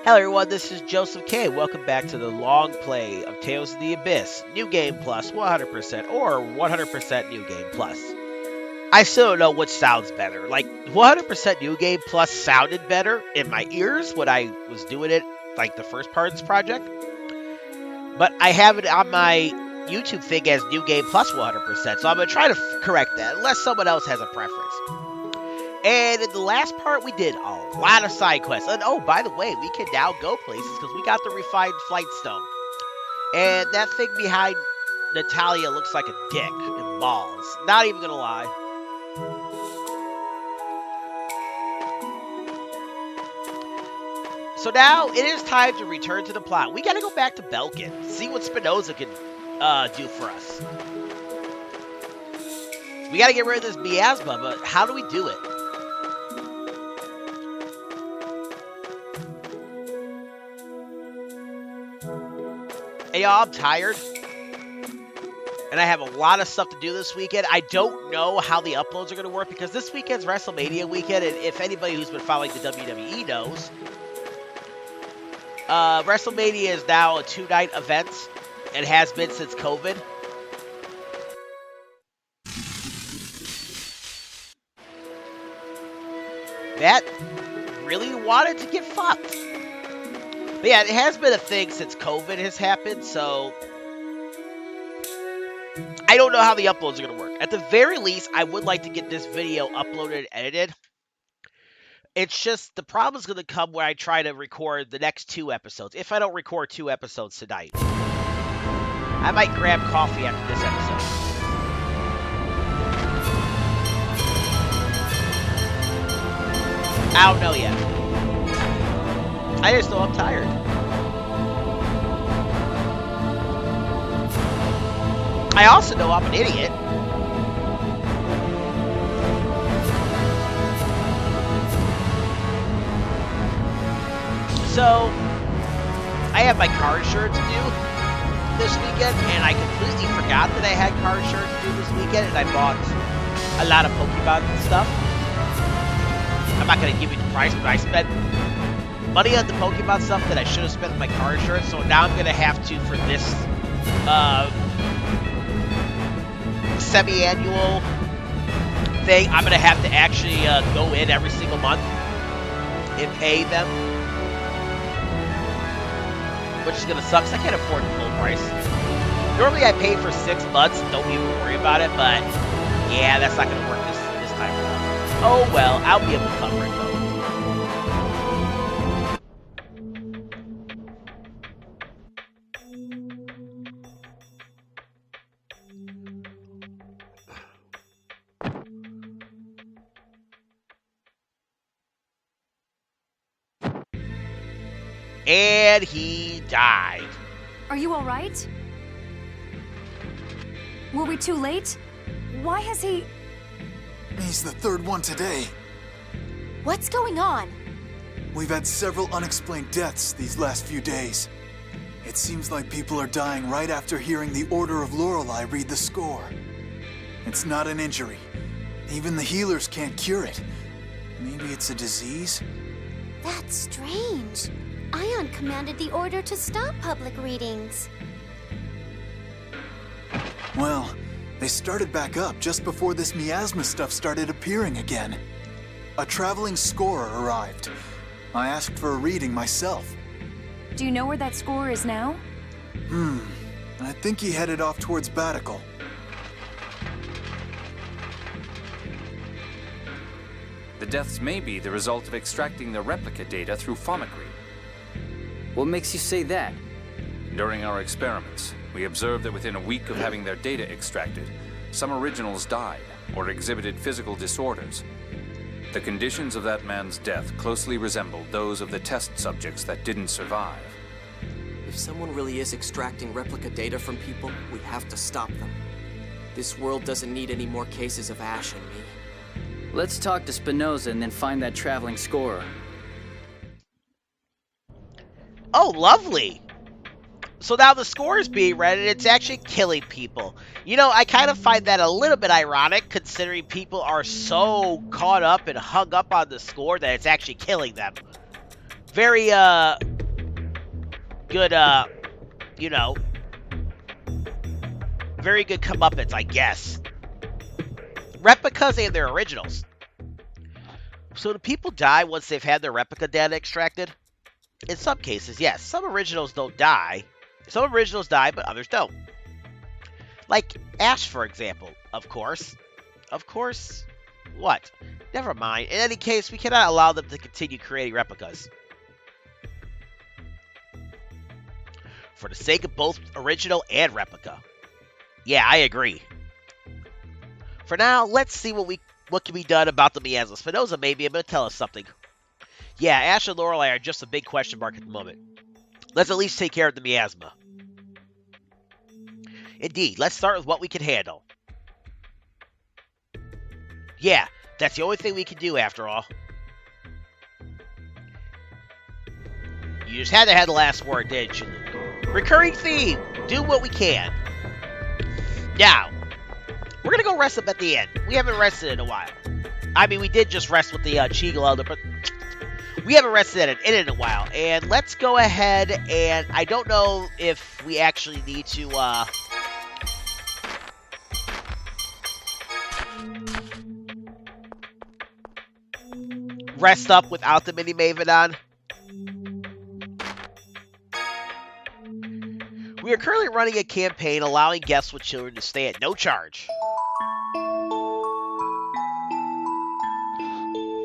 Hello everyone, this is Joseph K. Welcome back to the long play of Tales of the Abyss, New Game Plus 100% or 100% New Game Plus. I still don't know which sounds better. Like, 100% New Game Plus sounded better in my ears when I was doing it, like the first part of this project. But I have it on my YouTube thing as New Game Plus 100%, so I'm going to try to correct that, unless someone else has a preference. And in the last part, we did a lot of side quests. And oh, by the way, we can now go places because we got the refined flight stone. And that thing behind Natalia looks like a dick and balls. Not even gonna lie. So now it is time to return to the plot. We gotta go back to Belkend, see what Spinoza can do for us. We gotta get rid of this miasma, but how do we do it? Hey y'all, I'm tired, and I have a lot of stuff to do this weekend. I don't know how the uploads are going to work, because this weekend's WrestleMania weekend, and if anybody who's been following the WWE knows, WrestleMania is now a 2-night event, and has been since COVID. That really wanted to get fucked. But yeah, it has been a thing since COVID has happened, so I don't know how the uploads are going to work. At the very least, I would like to get this video uploaded and edited. It's just, the problem is going to come when I try to record the next 2 episodes. If I don't record 2 episodes tonight. I might grab coffee after this episode. I don't know yet. I just know I'm tired. I also know I'm an idiot. So, I have my car insurance to do this weekend, and I completely forgot that I had car insurance to do this weekend, and I bought a lot of Pokemon stuff. I'm not going to give you the price, but I spent money on the Pokemon stuff that I should have spent on my car insurance, so now I'm going to have to, for this semi-annual thing, I'm going to have to actually go in every single month and pay them, which is going to suck, because I can't afford the full price. Normally I pay for 6 months and don't even worry about it, but yeah, that's not going to work this time around. Oh well, I'll be able to cover it though. And he died. Are you all right? Were we too late? Why has he... He's the 3rd one today. What's going on? We've had several unexplained deaths these last few days. It seems like people are dying right after hearing the Order of Lorelei read the score. It's not an injury. Even the healers can't cure it. Maybe it's a disease? That's strange. Ion commanded the Order to stop public readings. Well, they started back up just before this miasma stuff started appearing again. A traveling scorer arrived. I asked for a reading myself. Do you know where that scorer is now? I think he headed off towards Baticul. The deaths may be the result of extracting the replica data through fonic. What makes you say that? During our experiments, we observed that within a week of having their data extracted, some originals died or exhibited physical disorders. The conditions of that man's death closely resembled those of the test subjects that didn't survive. If someone really is extracting replica data from people, we have to stop them. This world doesn't need any more cases of Asch and me. Let's talk to Spinoza and then find that traveling scorer. Oh, lovely. So now the score is being read, and it's actually killing people. You know, I kind of find that a little bit ironic, considering people are so caught up and hung up on the score that it's actually killing them. Very, good, you know, very good comeuppance, I guess. Replicas and their originals. So do people die once they've had their replica data extracted? In some cases, yes. Some originals don't die. Some originals die, but others don't. Like Asch, for example. Of course. Of course. What? Never mind. In any case, we cannot allow them to continue creating replicas. For the sake of both original and replica. Yeah, I agree. For now, let's see what can be done about the Miasma. Spinoza may be able to tell us something. Yeah, Asch and Lorelei are just a big question mark at the moment. Let's at least take care of the Miasma. Indeed, let's start with what we can handle. Yeah, that's the only thing we can do after all. You just had to have the last word, didn't you, Luke? Recurring theme! Do what we can. Now, we're gonna go rest up at the end. We haven't rested in a while. I mean, we did just rest with the Cheegle Elder, but we haven't rested in it in a while. And let's go ahead and I don't know if we actually need to rest up without the mini Maven on. We are currently running a campaign allowing guests with children to stay at no charge.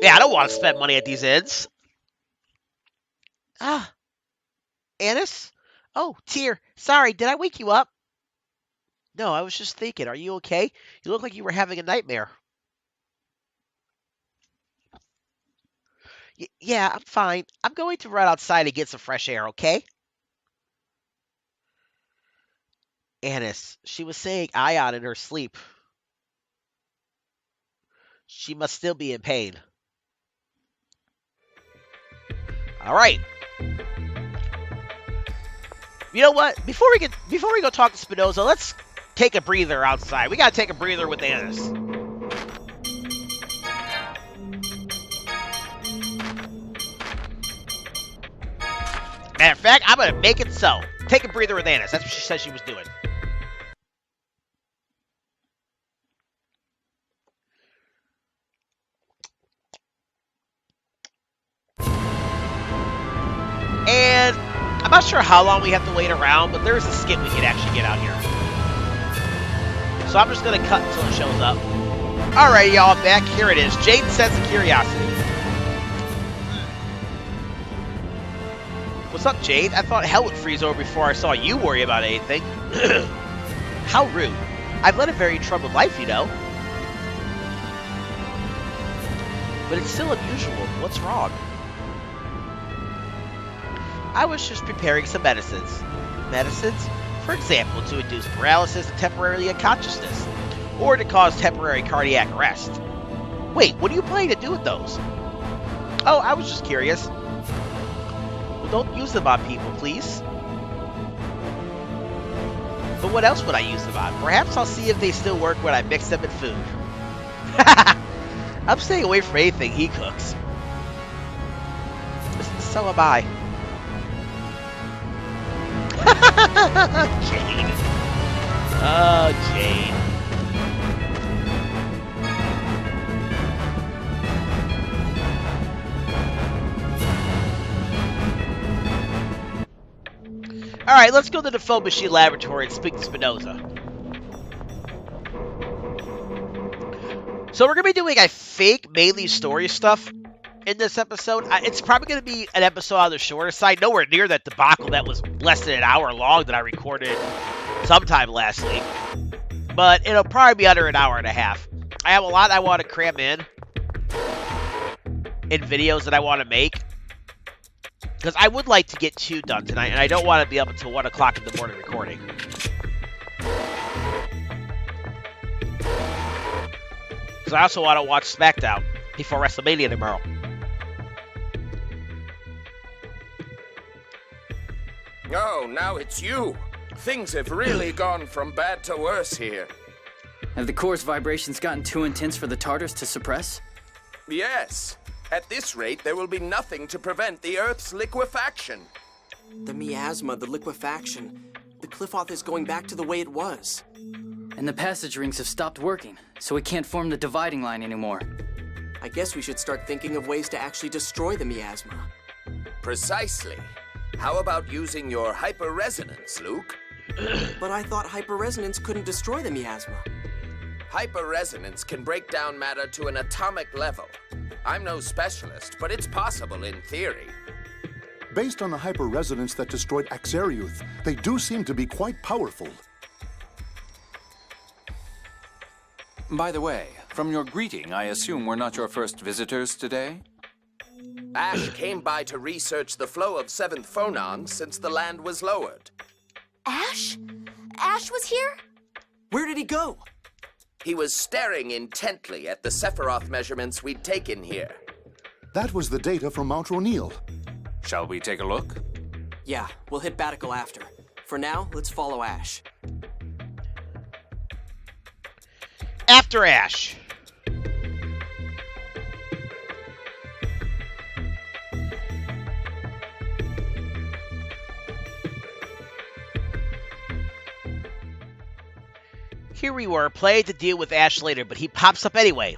Yeah, I don't want to spend money at these inns. Ah. Annis? Oh, Tyr. Sorry, did I wake you up? No, I was just thinking. Are you okay? You look like you were having a nightmare. Yeah, I'm fine. I'm going to run outside and get some fresh air, okay? Annis, she was saying Ion in her sleep. She must still be in pain. All right. You know what? Before we go talk to Spinoza, let's take a breather outside. We gotta take a breather with Annis. Matter of fact, I'm gonna make it so. Take a breather with Annis. That's what she said she was doing. And I'm not sure how long we have to wait around, but there's a skit we can actually get out here. So I'm just going to cut until it shows up. Alright, y'all, back. Here it is. Jade's Sense of Curiosity. What's up, Jade? I thought hell would freeze over before I saw you worry about anything. How rude. I've led a very troubled life, you know. But it's still unusual. What's wrong? I was just preparing some medicines. Medicines? For example, to induce paralysis and temporarily unconsciousness, or to cause temporary cardiac arrest. Wait, what are you planning to do with those? Oh, I was just curious. Well, don't use them on people, please. But what else would I use them on? Perhaps I'll see if they still work when I mix them in food. I'm staying away from anything he cooks. So am I. Jade. Oh, Jade. Alright, let's go to the Foam Machine Laboratory and speak to Spinoza. So we're going to be doing, I think, mainly story stuff in this episode. It's probably going to be an episode on the shorter side, nowhere near that debacle that was less than an hour long that I recorded sometime last week. But it'll probably be under an hour and a half. I have a lot I want to cram in videos that I want to make. Because I would like to get 2 done tonight, and I don't want to be up until 1 o'clock in the morning recording. Because I also want to watch SmackDown before WrestleMania tomorrow. Oh, now it's you. Things have really gone from bad to worse here. Have the core's vibrations gotten too intense for the TARDIS to suppress? Yes. At this rate, there will be nothing to prevent the Earth's liquefaction. The miasma, the liquefaction. The Cliffoth is going back to the way it was. And the passage rings have stopped working, so we can't form the dividing line anymore. I guess we should start thinking of ways to actually destroy the miasma. Precisely. How about using your hyperresonance, Luke? But I thought hyperresonance couldn't destroy the miasma. Hyperresonance can break down matter to an atomic level. I'm no specialist, but it's possible in theory. Based on the hyperresonance that destroyed Axariuth, they do seem to be quite powerful. By the way, from your greeting, I assume we're not your first visitors today? Asch came by to research the flow of Seventh Fonons since the land was lowered. Asch? Asch was here? Where did he go? He was staring intently at the Sephiroth measurements we'd taken here. That was the data from Mount Roneal. Shall we take a look? Yeah, we'll hit Baticul after. For now, let's follow Asch. After Asch. Here we were, planning to deal with Asch later, but he pops up anyway.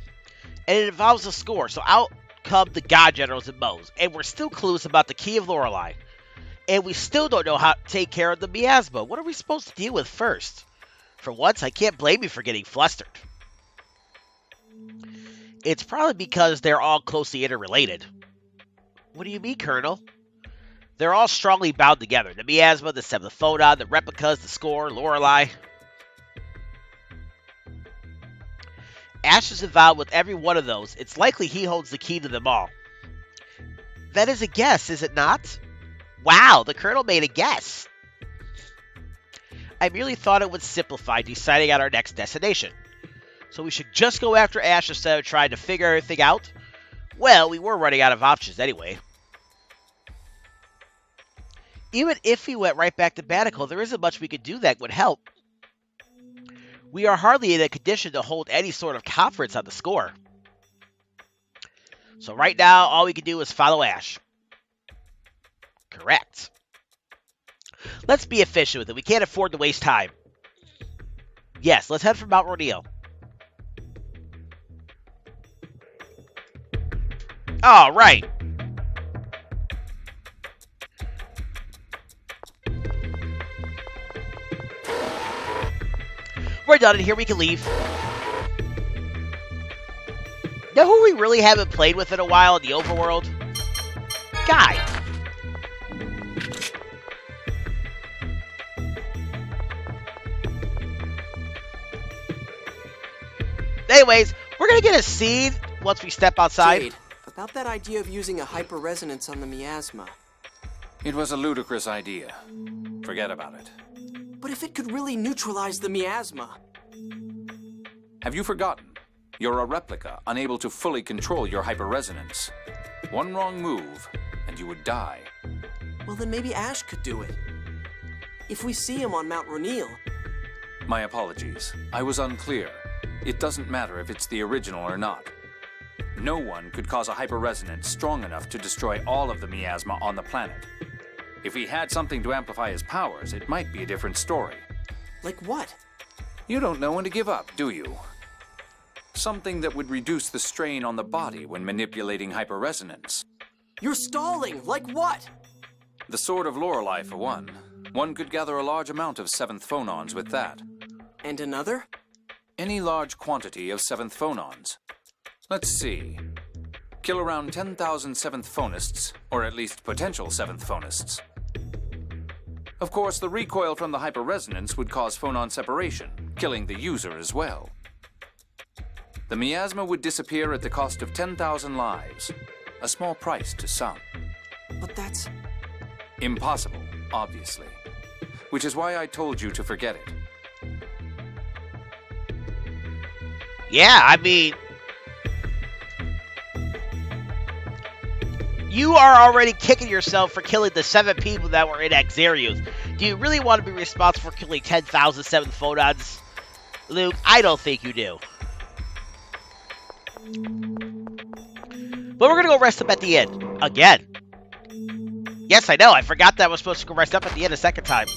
And it involves a score, so out come the God Generals and Mohs. And we're still clueless about the Key of Lorelei. And we still don't know how to take care of the miasma. What are we supposed to deal with first? For once, I can't blame you for getting flustered. It's probably because they're all closely interrelated. What do you mean, Colonel? They're all strongly bound together. The miasma, the Seventh Fonon, the replicas, the score, Lorelei. Asch is involved with every one of those. It's likely he holds the key to them all. That is a guess, is it not? Wow, the Colonel made a guess. I merely thought it would simplify deciding on our next destination. So we should just go after Asch instead of trying to figure everything out? Well, we were running out of options anyway. Even if we went right back to Baticul, there isn't much we could do that would help. We are hardly in a condition to hold any sort of conference on the score. So right now, all we can do is follow Asch. Correct. Let's be efficient with it. We can't afford to waste time. Yes, let's head for Mount Roneal. All right. We're done in here. We can leave. Know who we really haven't played with in a while in the overworld? Guy. Anyways, we're going to get a scene once we step outside. Jade, about that idea of using a hyperresonance on the miasma. It was a ludicrous idea. Forget about it. But if it could really neutralize the miasma... Have you forgotten? You're a replica, unable to fully control your hyperresonance. One wrong move, and you would die. Well, then maybe Asch could do it. If we see him on Mount Roneal... My apologies. I was unclear. It doesn't matter if it's the original or not. No one could cause a hyperresonance strong enough to destroy all of the miasma on the planet. If he had something to amplify his powers, it might be a different story. Like what? You don't know when to give up, do you? Something that would reduce the strain on the body when manipulating hyperresonance. You're stalling! Like what? The Sword of Lorelei, for one. One could gather a large amount of Seventh Fonons with that. And another? Any large quantity of Seventh Fonons. Let's see. Kill around 10,000 Seventh Fonists, or at least potential Seventh Fonists. Of course, the recoil from the hyperresonance would cause phonon separation, killing the user as well. The miasma would disappear at the cost of 10,000 lives. A small price to some. But that's... Impossible, obviously. Which is why I told you to forget it. Yeah, I mean... You are already kicking yourself for killing the 7 people that were in Axariuth. Do you really want to be responsible for killing 10,000 Seventh Fonons? Luke, I don't think you do. But we're going to go rest up at the inn. Again. Yes, I know. I forgot that I was supposed to go rest up at the end a second time.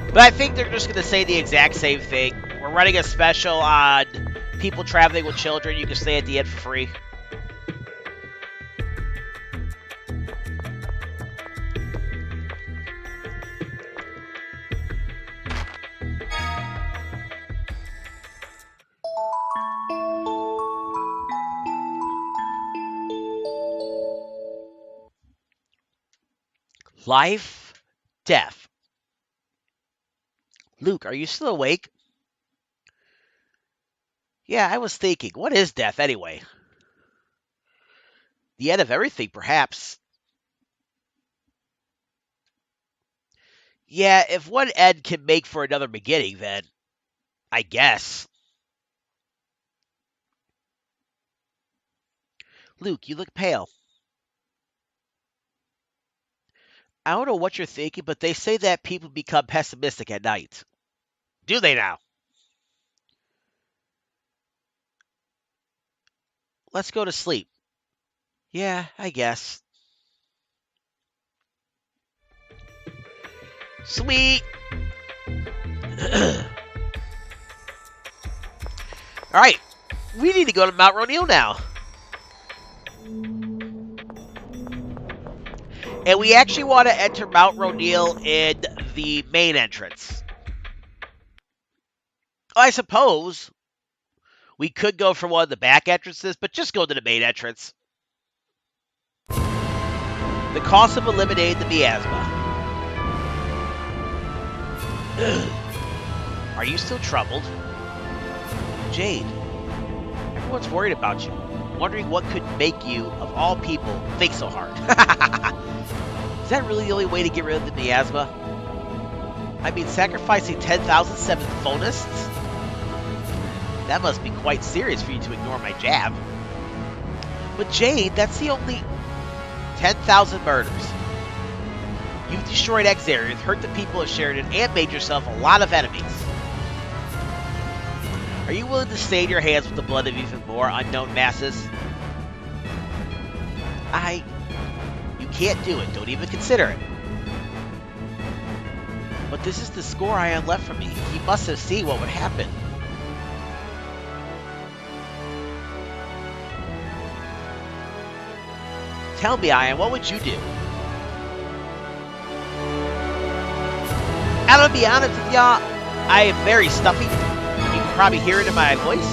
But I think they're just going to say the exact same thing. We're running a special on people traveling with children. You can stay at the end for free. Life, death. Luke, are you still awake? Yeah, I was thinking, what is death anyway? The end of everything, perhaps. Yeah, if one end can make for another beginning, then I guess. Luke, you look pale. I don't know what you're thinking, but they say that people become pessimistic at night. Do they now? Let's go to sleep. Yeah, I guess. Sweet! Alright, we need to go to Mount Roneal now. And we actually want to enter Mount Roneal in the main entrance. I suppose we could go for one of the back entrances, but just go to the main entrance. The cost of eliminating the Miasma. Are you still troubled? Jade, everyone's worried about you, wondering what could make you, of all people, think so hard. Is that really the only way to get rid of the Miasma? I mean, sacrificing 10,000 Seventh Fonists? That must be quite serious for you to ignore my jab. But Jade, that's the only 10,000 murders. You've destroyed Xarius, hurt the people of Sheridan, and made yourself a lot of enemies. Are you willing to stain your hands with the blood of even more unknown masses? You can't do it. Don't even consider it. But this is the score Ion left for me. He must have seen what would happen. Tell me, Ion, what would you do? I'm gonna be honest with y'all, I am very stuffy. You can probably hear it in my voice.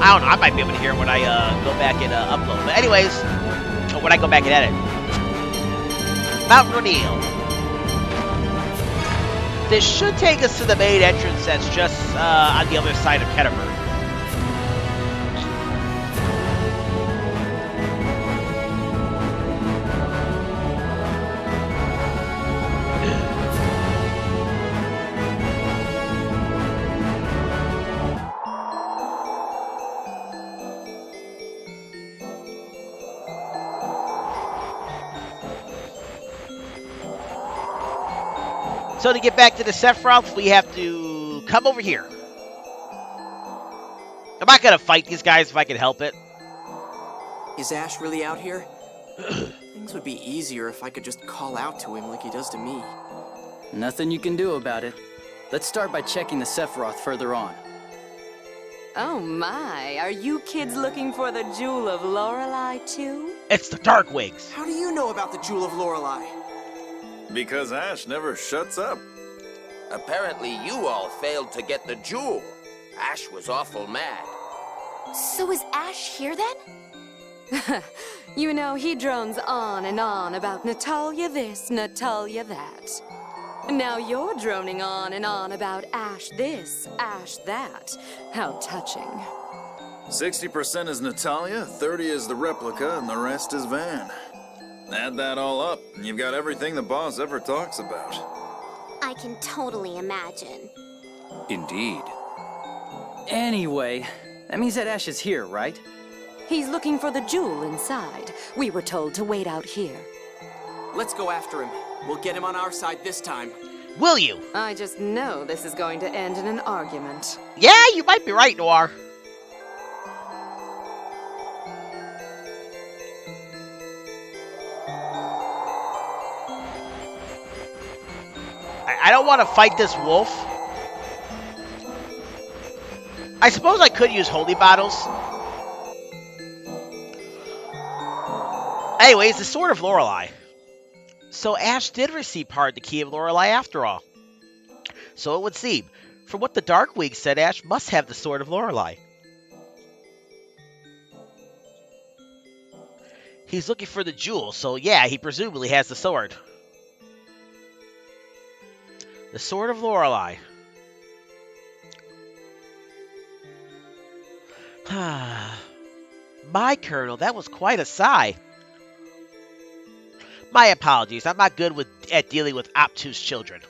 I don't know, I might be able to hear it when I go back and upload. But anyways, or when I go back and edit. Mount Roneal. This should take us to the main entrance that's just on the other side of Ketterberg. So to get back to the Sephiroth, we have to come over here. I'm not going to fight these guys if I can help it. Is Asch really out here? Things would be easier if I could just call out to him like he does to me. Nothing you can do about it. Let's start by checking the Sephiroth further on. Oh my, are you kids looking for the Jewel of Lorelei too? It's the Dark Wings. How do you know about the Jewel of Lorelei? Because Asch never shuts up. Apparently you all failed to get the jewel. Asch was awful mad. So is Asch here then? You know, he drones on and on about Natalia this, Natalia that. Now you're droning on and on about Asch this, Asch that. How touching. 60% is Natalia, 30 is the replica, and the rest is Van. Add that all up, and you've got everything the boss ever talks about. I can totally imagine. Indeed. Anyway, that means that Asch is here, right? He's looking for the jewel inside. We were told to wait out here. Let's go after him. We'll get him on our side this time. Will you? I just know this is going to end in an argument. Yeah, you might be right, Noir. I don't want to fight this wolf. I suppose I could use holy bottles. Anyways, the Sword of Lorelei. So Asch did receive part of the Key of Lorelei after all. So it would seem. From what the Darkwing said, Asch must have the Sword of Lorelei. He's looking for the jewel, so yeah, he presumably has the sword. The Sword of Lorelei. My Colonel, that was quite a sigh. My apologies, I'm not good at dealing with obtuse children.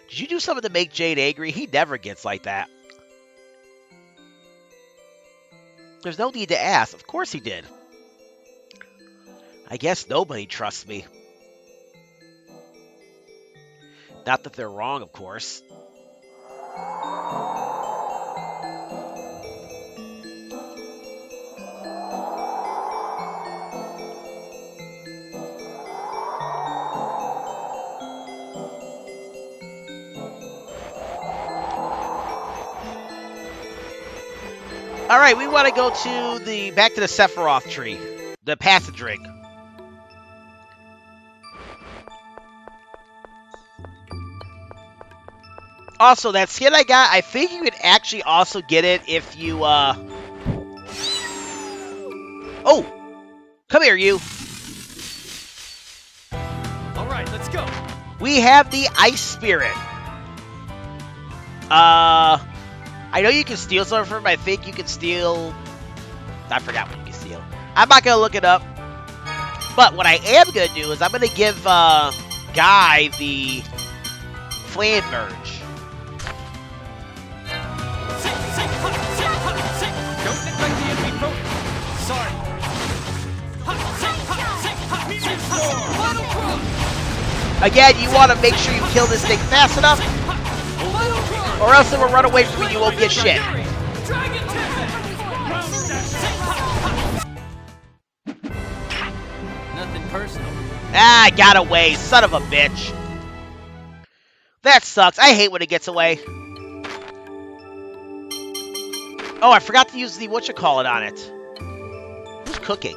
Did you do something to make Jade angry? He never gets like that. There's no need to ask. Of course he did. I guess nobody trusts me. Not that they're wrong, of course. Alright, we want to go to back to the Sephiroth tree. The passage ring. Also, that skin I got, I think you could actually also get it if you, Oh! Come here, you! Alright, let's go! We have the Ice Spirit. I know you can steal something from him. I think you can steal... I forgot what you can steal. I'm not going to look it up. But what I am going to do is I'm going to give Guy the Flame Merge. Don't neglect the enemy focus. Sorry. Again, you want to make sure you kill this thing fast enough, or else it will run away from you and you won't get shit. Nothing personal. Ah, I got away, son of a bitch. That sucks. I hate when it gets away. Oh, I forgot to use the whatchamacallit on it. Who's cooking?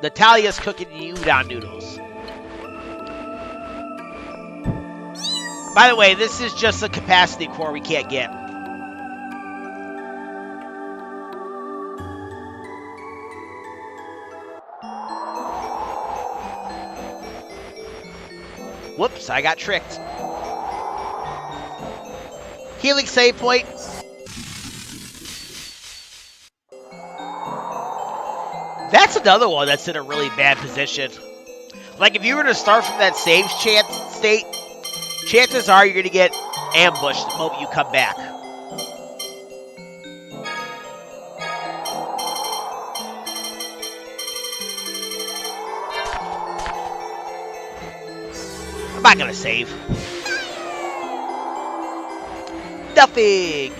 Natalia's cooking udon noodles. By the way, this is just a capacity core we can't get. Whoops, I got tricked. Healing save point. That's another one that's in a really bad position. Like, if you were to start from that save state, chances are you're going to get ambushed the moment you come back. I'm not going to save. Nothing!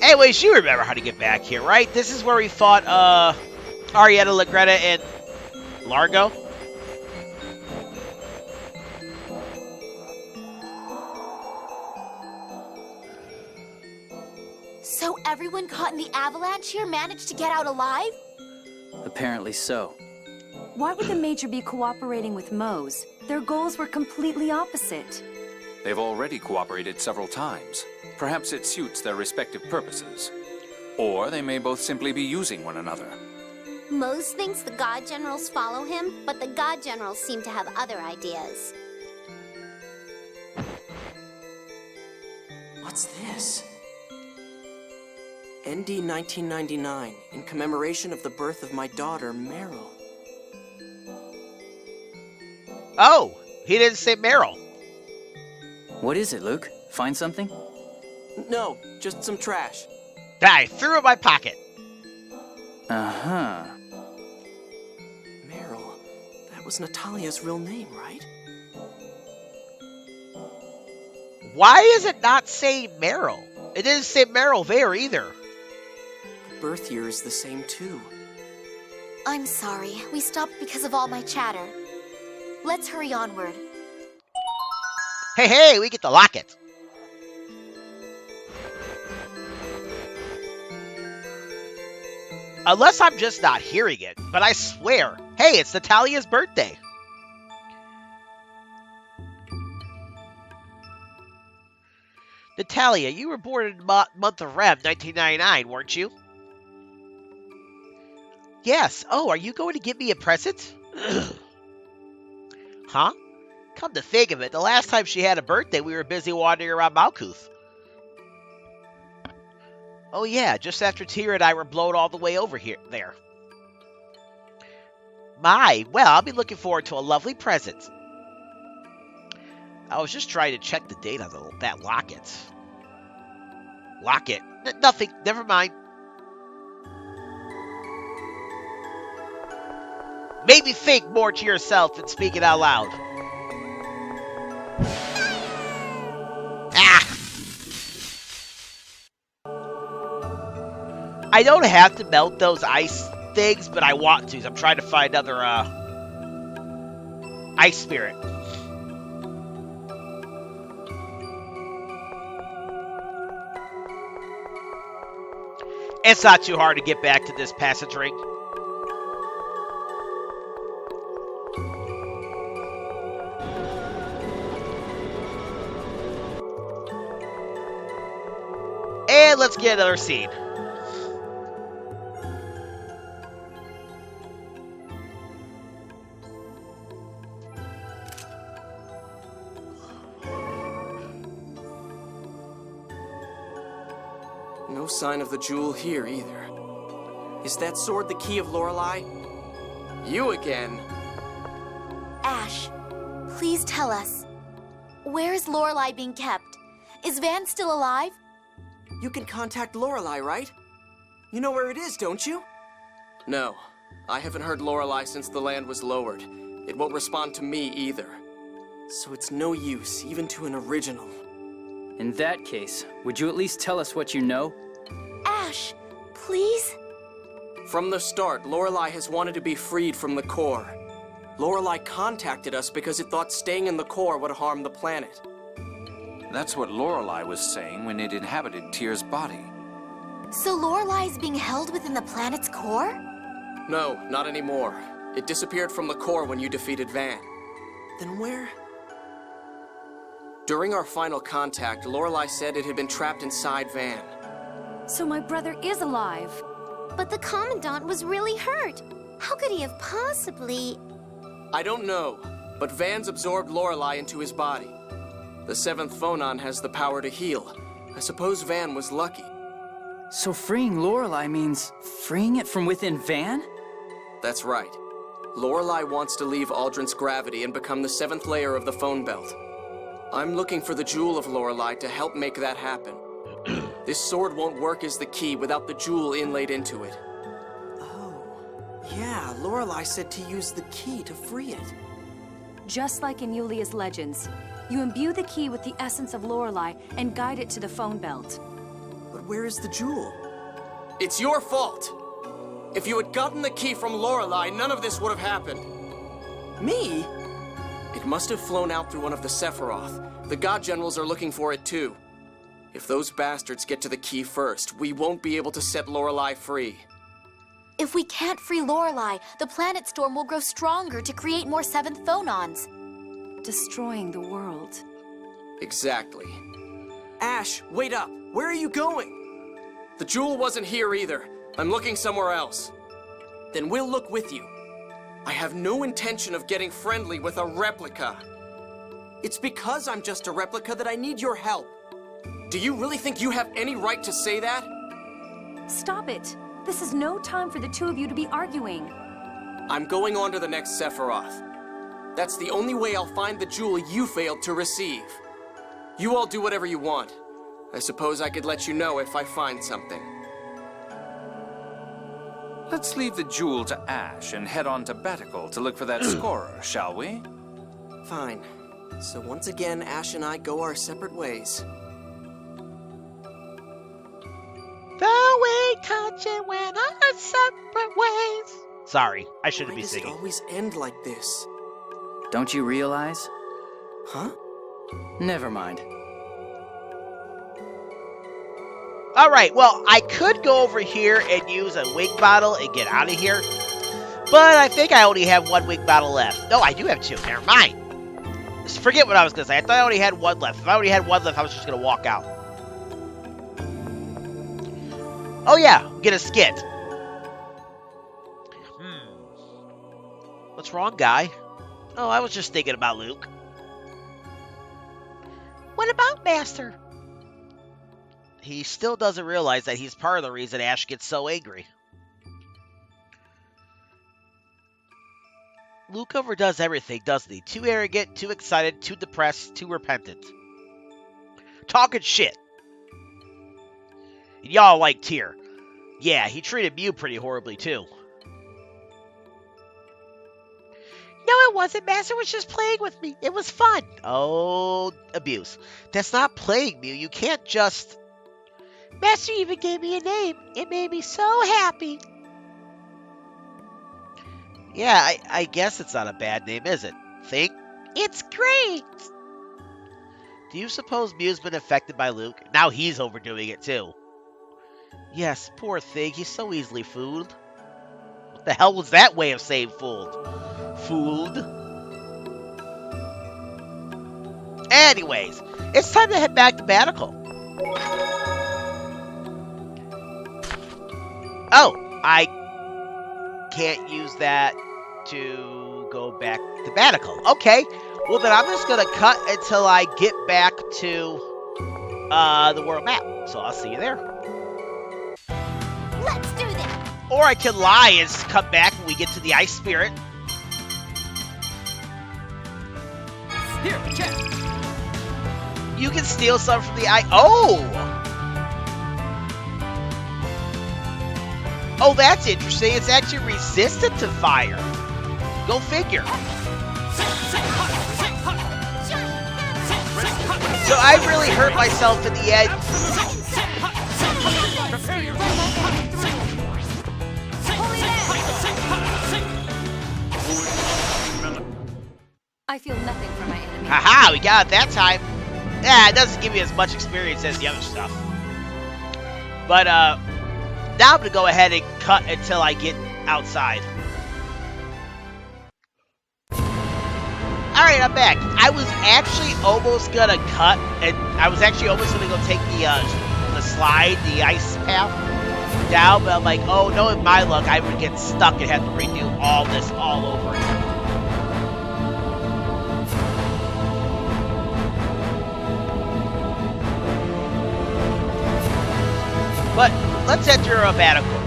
Anyways, you remember how to get back here, right? This is where we fought Arietta, Lagretta, and Largo. So everyone caught in the avalanche here managed to get out alive? Apparently so. Why would the Major be cooperating with Mohs? Their goals were completely opposite. They've already cooperated several times. Perhaps it suits their respective purposes. Or they may both simply be using one another. Mohs thinks the God Generals follow him, but the God Generals seem to have other ideas. What's this? ND 1999, in commemoration of the birth of my daughter, Meryl. Oh, he didn't say Meryl. What is it, Luke? Find something? No, just some trash. I threw it in my pocket. Uh-huh. Meryl, that was Natalia's real name, right? Why is it not saying Meryl? It didn't say Meryl there either. Birth year is the same too. I'm sorry. We stopped because of all my chatter. Let's hurry onward. Hey, we get the locket. Unless I'm just not hearing it, but I swear. Hey, it's Natalia's birthday. Natalia, you were born in the month of Rev, 1999, weren't you? Yes. Oh, are you going to give me a present? Huh? Come to think of it, the last time she had a birthday, we were busy wandering around Malkuth. Oh yeah, just after Tyr and I were blown all the way over there. My, well, I'll be looking forward to a lovely present. I was just trying to check the date on that locket. Locket? Nothing, never mind. Maybe think more to yourself than speak it out loud. I don't have to melt those ice things, but I want to. So I'm trying to find another ice spirit. It's not too hard to get back to this passage ring. And let's get another scene. No sign of the jewel here either. Is that sword the key of Lorelei? You again? Asch, please tell us. Where is Lorelei being kept? Is Van still alive? You can contact Lorelei, right? You know where it is, don't you? No. I haven't heard Lorelei since the land was lowered. It won't respond to me either. So it's no use, even to an original. In that case, would you at least tell us what you know? Asch, please? From the start, Lorelei has wanted to be freed from the core. Lorelei contacted us because it thought staying in the core would harm the planet. That's what Lorelei was saying when it inhabited Tyr's body. So Lorelei is being held within the planet's core? No, not anymore. It disappeared from the core when you defeated Van. Then where? During our final contact, Lorelei said it had been trapped inside Van. So my brother is alive. But the Commandant was really hurt. How could he have possibly... I don't know, but Van's absorbed Lorelei into his body. The Seventh Fonon has the power to heal. I suppose Van was lucky. So freeing Lorelei means freeing it from within Van? That's right. Lorelei wants to leave Aldrin's gravity and become the seventh layer of the phone belt. I'm looking for the jewel of Lorelei to help make that happen. This sword won't work as the key without the jewel inlaid into it. Oh, yeah, Lorelei said to use the key to free it. Just like in Yulia's legends, you imbue the key with the essence of Lorelei and guide it to the phone belt. But where is the jewel? It's your fault! If you had gotten the key from Lorelei, none of this would have happened. Me? It must have flown out through one of the Sephiroth. The God Generals are looking for it too. If those bastards get to the key first, we won't be able to set Lorelei free. If we can't free Lorelei, the planet storm will grow stronger to create more Seventh Fonons. Destroying the world. Exactly. Asch, wait up! Where are you going? The jewel wasn't here either. I'm looking somewhere else. Then we'll look with you. I have no intention of getting friendly with a replica. It's because I'm just a replica that I need your help. Do you really think you have any right to say that? Stop it. This is no time for the two of you to be arguing. I'm going on to the next Sephiroth. That's the only way I'll find the jewel you failed to receive. You all do whatever you want. I suppose I could let you know if I find something. Let's leave the jewel to Asch and head on to Baticul to look for that scorer, shall we? Fine. So once again, Asch and I go our separate ways. Though we touch and went our separate ways. Sorry, I shouldn't be singing. Why does it always end like this? Don't you realize? Huh? Never mind. Alright, well, I could go over here and use a wig bottle and get out of here. But I think I only have one wig bottle left. No, I do have two. Never mind. Just forget what I was going to say. I thought I only had one left. If I only had one left, I was just going to walk out. Oh yeah, get a skit. What's wrong, guy? Oh, I was just thinking about Luke. What about Master? He still doesn't realize that he's part of the reason Asch gets so angry. Luke overdoes everything, doesn't he? Too arrogant, too excited, too depressed, too repentant. Talking shit. And y'all like Tyr. Yeah, he treated Mew pretty horribly, too. No, it wasn't. Master was just playing with me. It was fun. Oh, abuse. That's not playing, Mew. You can't just... Master even gave me a name. It made me so happy. Yeah, I guess it's not a bad name, is it? Think? It's great. Do you suppose Mew's been affected by Luke? Now he's overdoing it, too. Yes, poor thing. He's so easily fooled. What the hell was that way of saying fooled? Fooled? Anyways, it's time to head back to Baticul. Oh, I can't use that to go back to Baticul. Okay, well then I'm just going to cut until I get back to the world map. So I'll see you there. Let's do this. Or I can lie and come back when we get to the Ice Spirit. Here, check. You can steal some from the Ice... Oh! Oh, that's interesting. It's actually resistant to fire. Go figure. So I really hurt myself in the end. I feel nothing from my enemy. Haha, we got it that time. Yeah, it doesn't give you as much experience as the other stuff. But, now I'm going to go ahead and cut until I get outside. Alright, I'm back. I was actually almost going to cut, and I was actually almost going to go take the slide, the ice path down, but I'm like, oh, knowing my luck, I would get stuck and have to redo all this all over again. But let's enter a Baticul.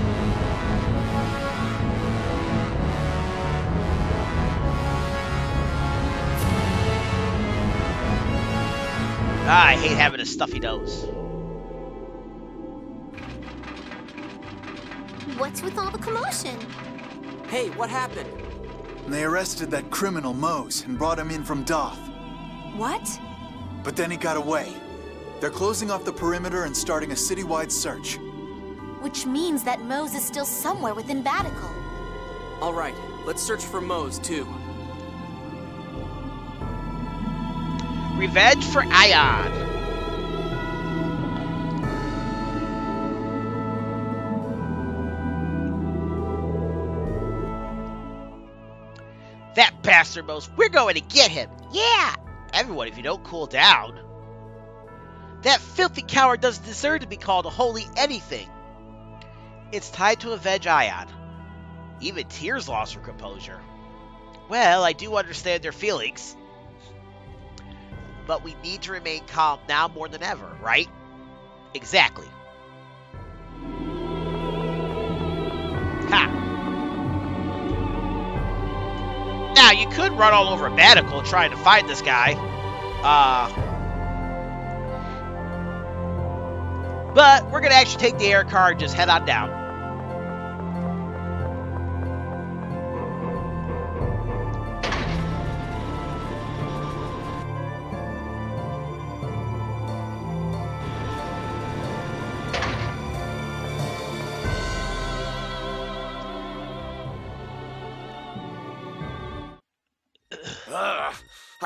Ah, I hate having a stuffy nose. What's with all the commotion? Hey, what happened? They arrested that criminal Mohs and brought him in from Doth. What? But then he got away. They're closing off the perimeter and starting a citywide search. Which means that Mohs is still somewhere within Baticul. All right, let's search for Mohs, too. Revenge for Ion. That bastard Mohs, we're going to get him. Yeah! Everyone, if you don't cool down. That filthy coward doesn't deserve to be called a holy anything. It's time to avenge Ion. Even Tyr's lost her composure. Well, I do understand their feelings. But we need to remain calm now more than ever, right? Exactly. Ha! Now, you could run all over Baticul trying to find this guy. But we're going to actually take the air car and just head on down.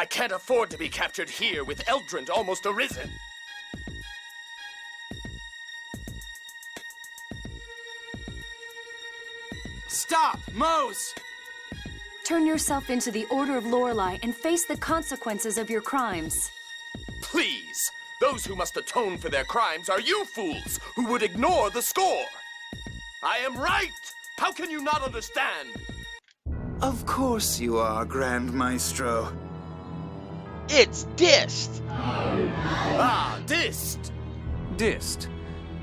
I can't afford to be captured here with Eldrant almost arisen. Stop, Mohs! Turn yourself into the Order of Lorelei and face the consequences of your crimes. Please! Those who must atone for their crimes are you fools who would ignore the score! I am right! How can you not understand? Of course you are, Grand Maestro. It's Dist! Ah, Dist! Dist,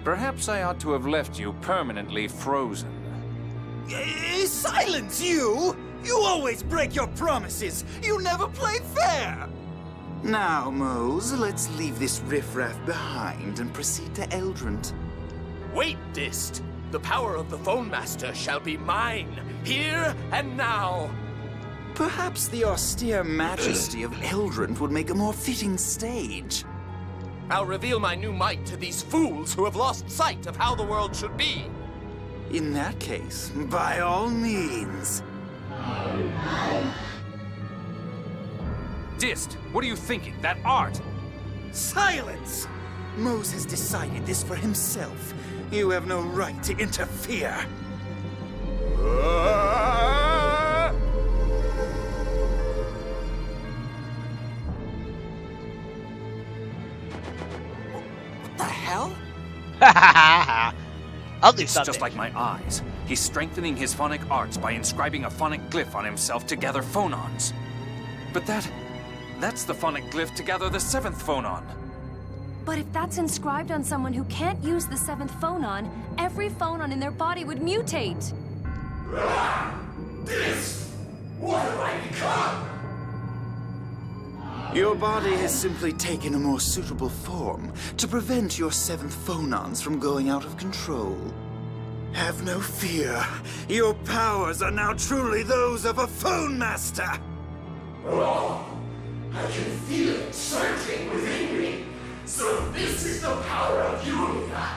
perhaps I ought to have left you permanently frozen. Silence, you! You always break your promises! You never play fair! Now, Mohs, let's leave this riffraff behind and proceed to Eldrant. Wait, Dist! The power of the Phone Master shall be mine, here and now! Perhaps the austere majesty of Eldrant would make a more fitting stage. I'll reveal my new might to these fools who have lost sight of how the world should be. In that case, by all means. Dist, what are you thinking? That art! Silence! Mohs has decided this for himself. You have no right to interfere. What the hell? Ugly It's something. just like my eyes. He's strengthening his phonic arts by inscribing a phonic glyph on himself to gather Fonons. But that's the phonic glyph to gather the Seventh Fonon. But if that's inscribed on someone who can't use the Seventh Fonon, every Fonon in their body would mutate. This! What have I become? Your body has simply taken a more suitable form to prevent your Seventh Fonons from going out of control. Have no fear. Your powers are now truly those of a Phone Master. Oh, I can feel it surging within me. So this is the power of Yulia.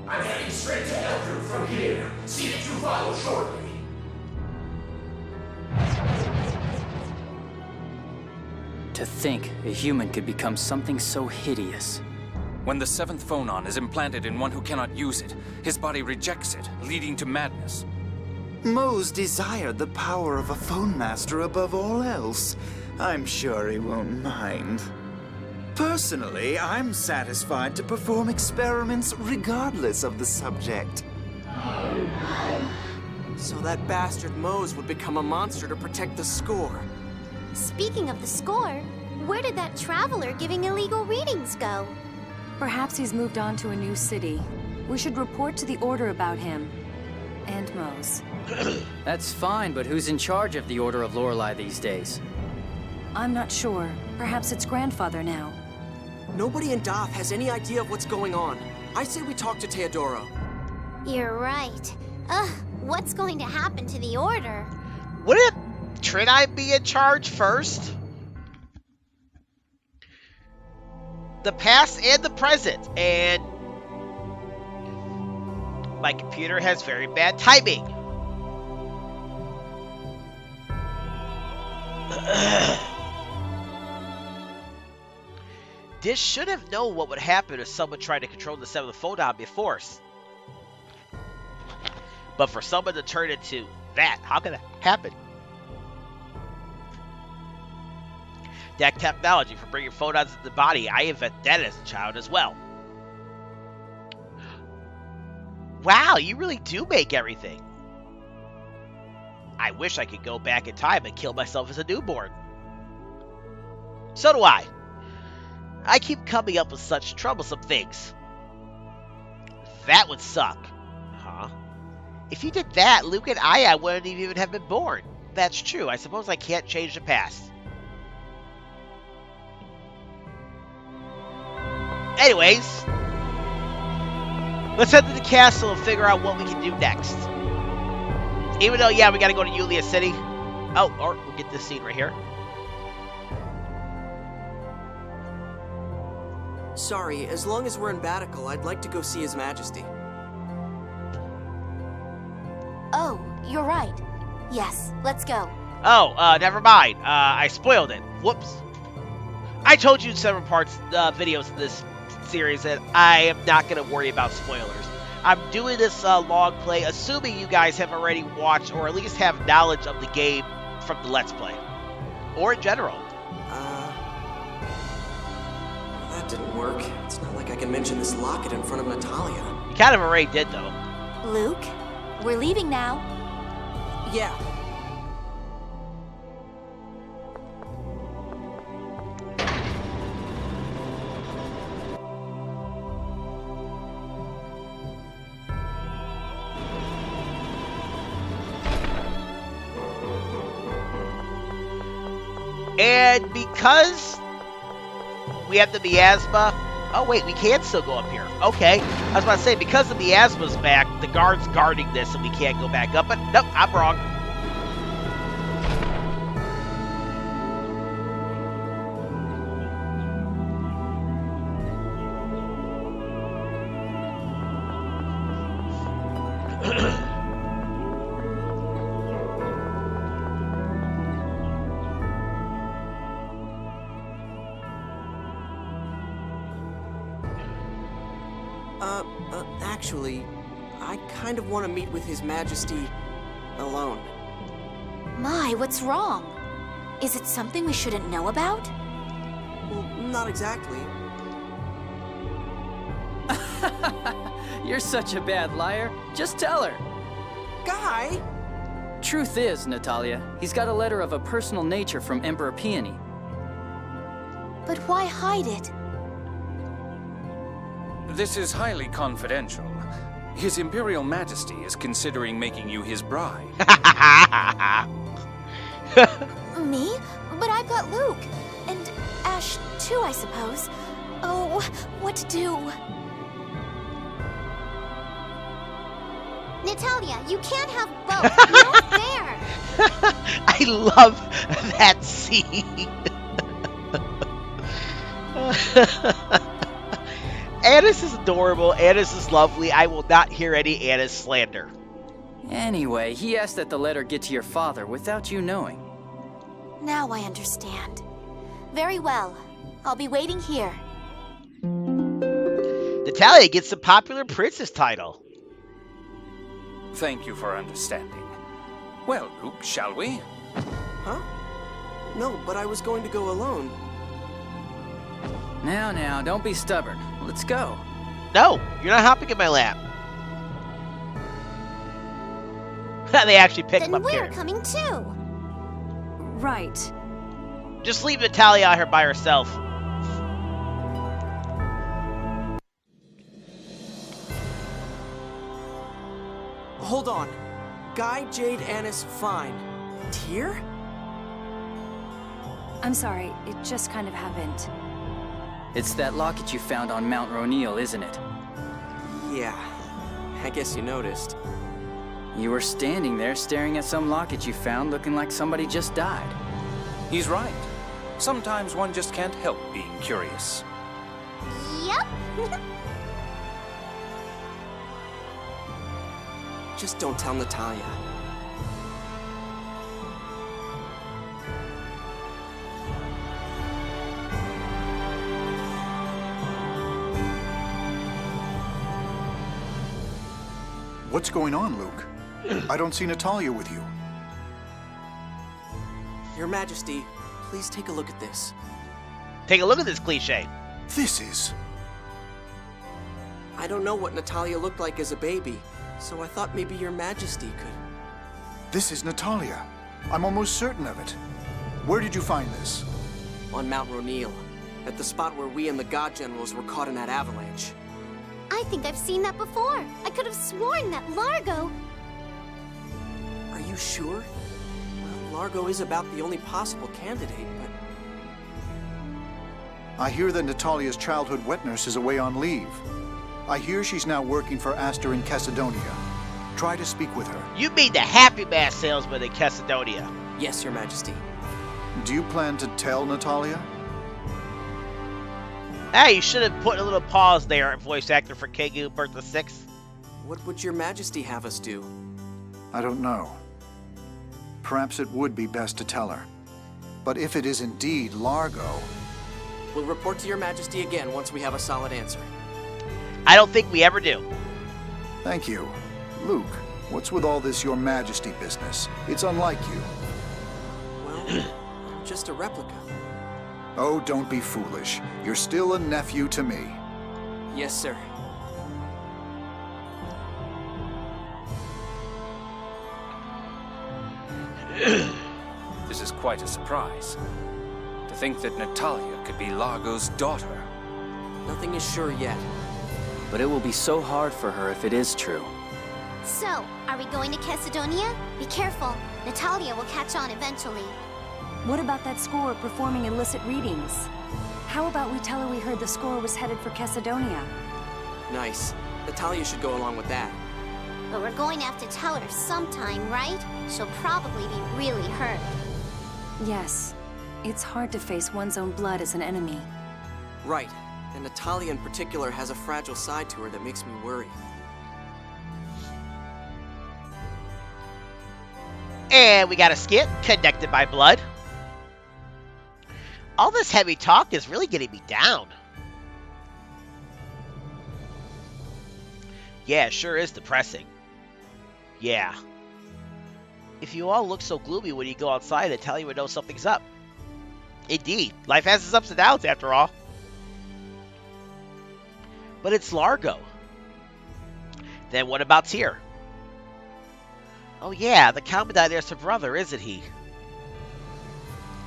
I'm heading straight to Eldrin from here. See that you follow shortly. To think a human could become something so hideous. When the Seventh Fonon is implanted in one who cannot use it, his body rejects it, leading to madness. Mohs desired the power of a Phone Master above all else. I'm sure he won't mind. Personally, I'm satisfied to perform experiments regardless of the subject. So that bastard Mohs would become a monster to protect the score. Speaking of the score, where did that traveler giving illegal readings go? Perhaps he's moved on to a new city. We should report to the Order about him. And Mohs. That's fine, but who's in charge of the Order of Lorelei these days? I'm not sure. Perhaps it's grandfather now. Nobody in Doth has any idea of what's going on. I say we talk to Teodoro. You're right. What's going to happen to the Order? Wouldn't Trinite be in charge first? The past and the present, and my computer has very bad timing. This should have known what would happen if someone tried to control the Seventh Fonon before. But for someone to turn into that, how can that happen? That technology for bringing phonons into the body, I invented that as a child as well. Wow, you really do make everything. I wish I could go back in time and kill myself as a newborn. So do I. I keep coming up with such troublesome things. That would suck. Huh? If you did that, Luke and I wouldn't even have been born. That's true. I suppose I can't change the past. Anyways, let's head to the castle and figure out what we can do next. Even though, yeah, we gotta go to Yulia City. Oh, or we'll get this scene right here. Sorry, as long as we're in Baticul, I'd like to go see His Majesty. Oh, you're right. Yes, let's go. Oh, never mind. I spoiled it. Whoops. I told you in several parts, videos of this series that I am not going to worry about spoilers. I'm doing this long play assuming you guys have already watched or at least have knowledge of the game from the Let's Play. Or in general. That didn't work. It's not like I can mention this locket in front of Natalia. You kind of already did, though. Luke, we're leaving now. Yeah. And because we have the miasma... Oh, wait, we can still go up here. Okay. I was about to say, because the miasma's back, the guard's guarding this and we can't go back up. But nope, I'm wrong. Actually, I kind of want to meet with His Majesty alone. My, what's wrong? Is it something we shouldn't know about? Well, not exactly. You're such a bad liar. Just tell her. Guy! Truth is, Natalia, he's got a letter of a personal nature from Emperor Peony. But why hide it? This is highly confidential. His Imperial Majesty is considering making you his bride. Me? But I've got Luke. And Asch, too, I suppose. Oh, what to do? Natalia, you can't have both. Not fair. I love that scene. Annis is adorable. Annis is lovely. I will not hear any Annis slander. Anyway, he asked that the letter get to your father without you knowing. Now I understand. Very well. I'll be waiting here. Natalia gets the popular princess title. Thank you for understanding. Well, Luke, shall we? Huh? No, but I was going to go alone. Now, don't be stubborn. Let's go. No, you're not hopping in my lap. They actually picked him up here. Then we're coming too. Right. Just leave Natalia out here by herself. Hold on. Guy, Jade, Annis, fine. Tyr? I'm sorry, it just kind of happened. It's that locket you found on Mount Roneal, isn't it? Yeah. I guess you noticed. You were standing there staring at some locket you found looking like somebody just died. He's right. Sometimes one just can't help being curious. Yep. Just don't tell Natalia. What's going on, Luke? I don't see Natalia with you. Your Majesty, please take a look at this. Take a look at this cliche. This is... I don't know what Natalia looked like as a baby, so I thought maybe Your Majesty could. This is Natalia. I'm almost certain of it. Where did you find this? On Mount Roneal, at the spot where we and the God Generals were caught in that avalanche. I think I've seen that before. I could have sworn that Largo... Are you sure? Well, Largo is about the only possible candidate, but... I hear that Natalia's childhood wet nurse is away on leave. I hear she's now working for Astor in Chesedonia. Try to speak with her. You mean the Happy Mask salesman in Chesedonia? Yes, Your Majesty. Do you plan to tell Natalia? Hey, you should have put a little pause there, voice actor for Kegu Bertha 6. What would Your Majesty have us do? I don't know. perhaps it would be best to tell her. But if it is indeed Largo... We'll report to Your Majesty again once we have a solid answer. I don't think we ever do. Thank you. Luke, what's with all this Your Majesty business? It's unlike you. Well, I'm just a replica. Oh, don't be foolish. You're still a nephew to me. Yes, sir. This is quite a surprise. To think that Natalia could be Largo's daughter. Nothing is sure yet. But it will be so hard for her if it is true. So, are we going to Chesedonia? Be careful. Natalia will catch on eventually. What about that score performing illicit readings? How about we tell her we heard the score was headed for Chesedonia? Nice. Natalia should go along with that. But we're going to have to tell her sometime, right? She'll probably be really hurt. Yes. It's hard to face one's own blood as an enemy. Right. And Natalia in particular has a fragile side to her that makes me worry. And we got a skit, Connected by Blood. All this heavy talk is really getting me down. Yeah, it sure is depressing. Yeah. If you all look so gloomy when you go outside, then Natalia would know something's up. Indeed, life has its ups and downs after all. But it's Largo. Then what about Tyr? Oh yeah, the Commandant is her brother, isn't he?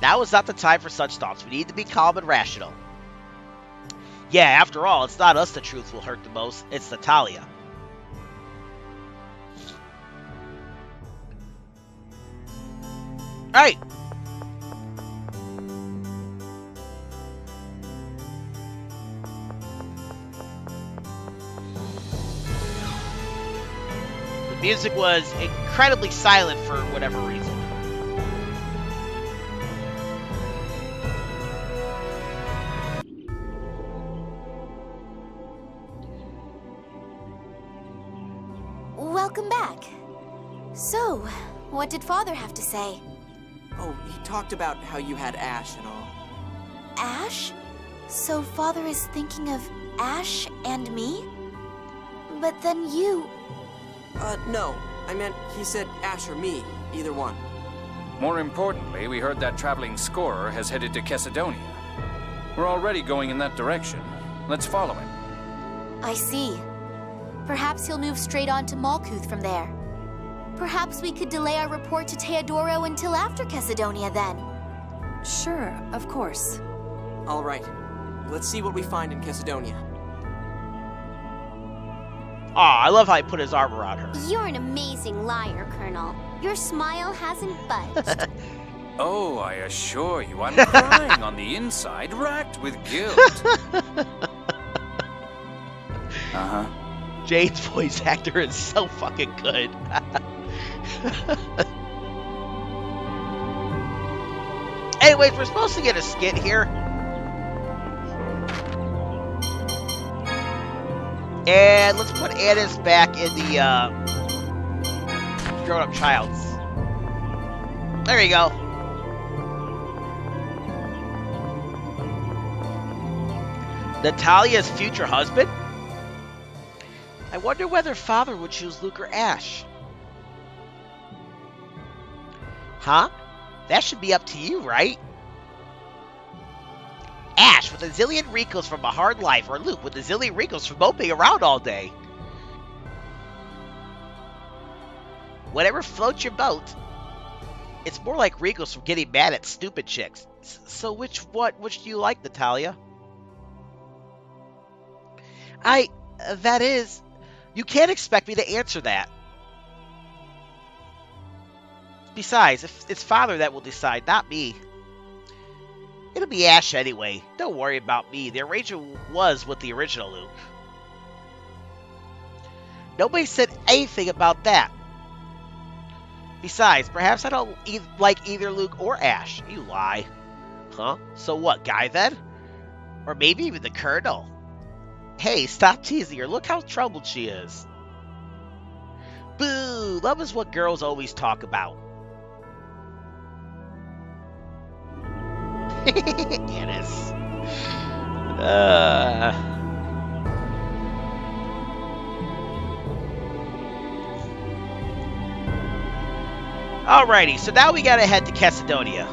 Now is not the time for such thoughts. We need to be calm and rational. Yeah, after all, it's not us the truth will hurt the most. It's Natalia. Alright. The music was incredibly silent for whatever reason. Welcome back. So, what did Father have to say? Oh, he talked about how you had Asch and all. Asch? So Father is thinking of Asch and me? But then you... No. I meant he said Asch or me. Either one. More importantly, we heard that traveling scorer has headed to Chesedonia. We're already going in that direction. Let's follow him. I see. Perhaps he'll move straight on to Malkuth from there. Perhaps we could delay our report to Teodoro until after Chesedonia then. Sure, of course. All right. Let's see what we find in Chesedonia. Aw, I love how he put his arm around her. You're an amazing liar, Colonel. Your smile hasn't budged. Oh, I assure you, I'm crying on the inside, racked with guilt. Uh-huh. Jade's voice actor is so fucking good. Anyways, we're supposed to get a skit here. And let's put Annis back in the grown-up child's. There you go. Natalia's future husband? I wonder whether Father would choose Luke or Asch. Huh? That should be up to you, right? Asch with a zillion wrinkles from a hard life, or Luke with a zillion wrinkles from moping around all day. Whatever floats your boat. It's more like wrinkles from getting mad at stupid chicks. So which do you like, Natalia? That is... You can't expect me to answer that. Besides, if it's Father that will decide, not me. It'll be Asch anyway. Don't worry about me. The arrangement was with the original Luke. Nobody said anything about that. Besides, perhaps I don't like either Luke or Asch. You lie. Huh? So what, Guy then? Or maybe even the Colonel? Hey, stop teasing her. Look how troubled she is. Boo! Love is what girls always talk about. Annis. Alrighty, so now we gotta head to Chesedonia.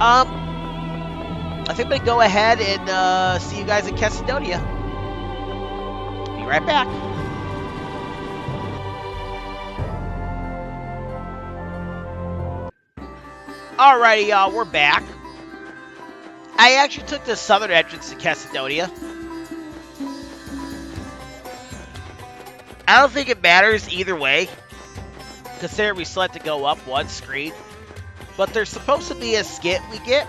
I think I'm gonna go ahead and see you guys in Chesedonia. Be right back. Alrighty, y'all, we're back. I actually took the southern entrance to Chesedonia. I don't think it matters either way, considering we still have to go up one screen. But there's supposed to be a skit we get.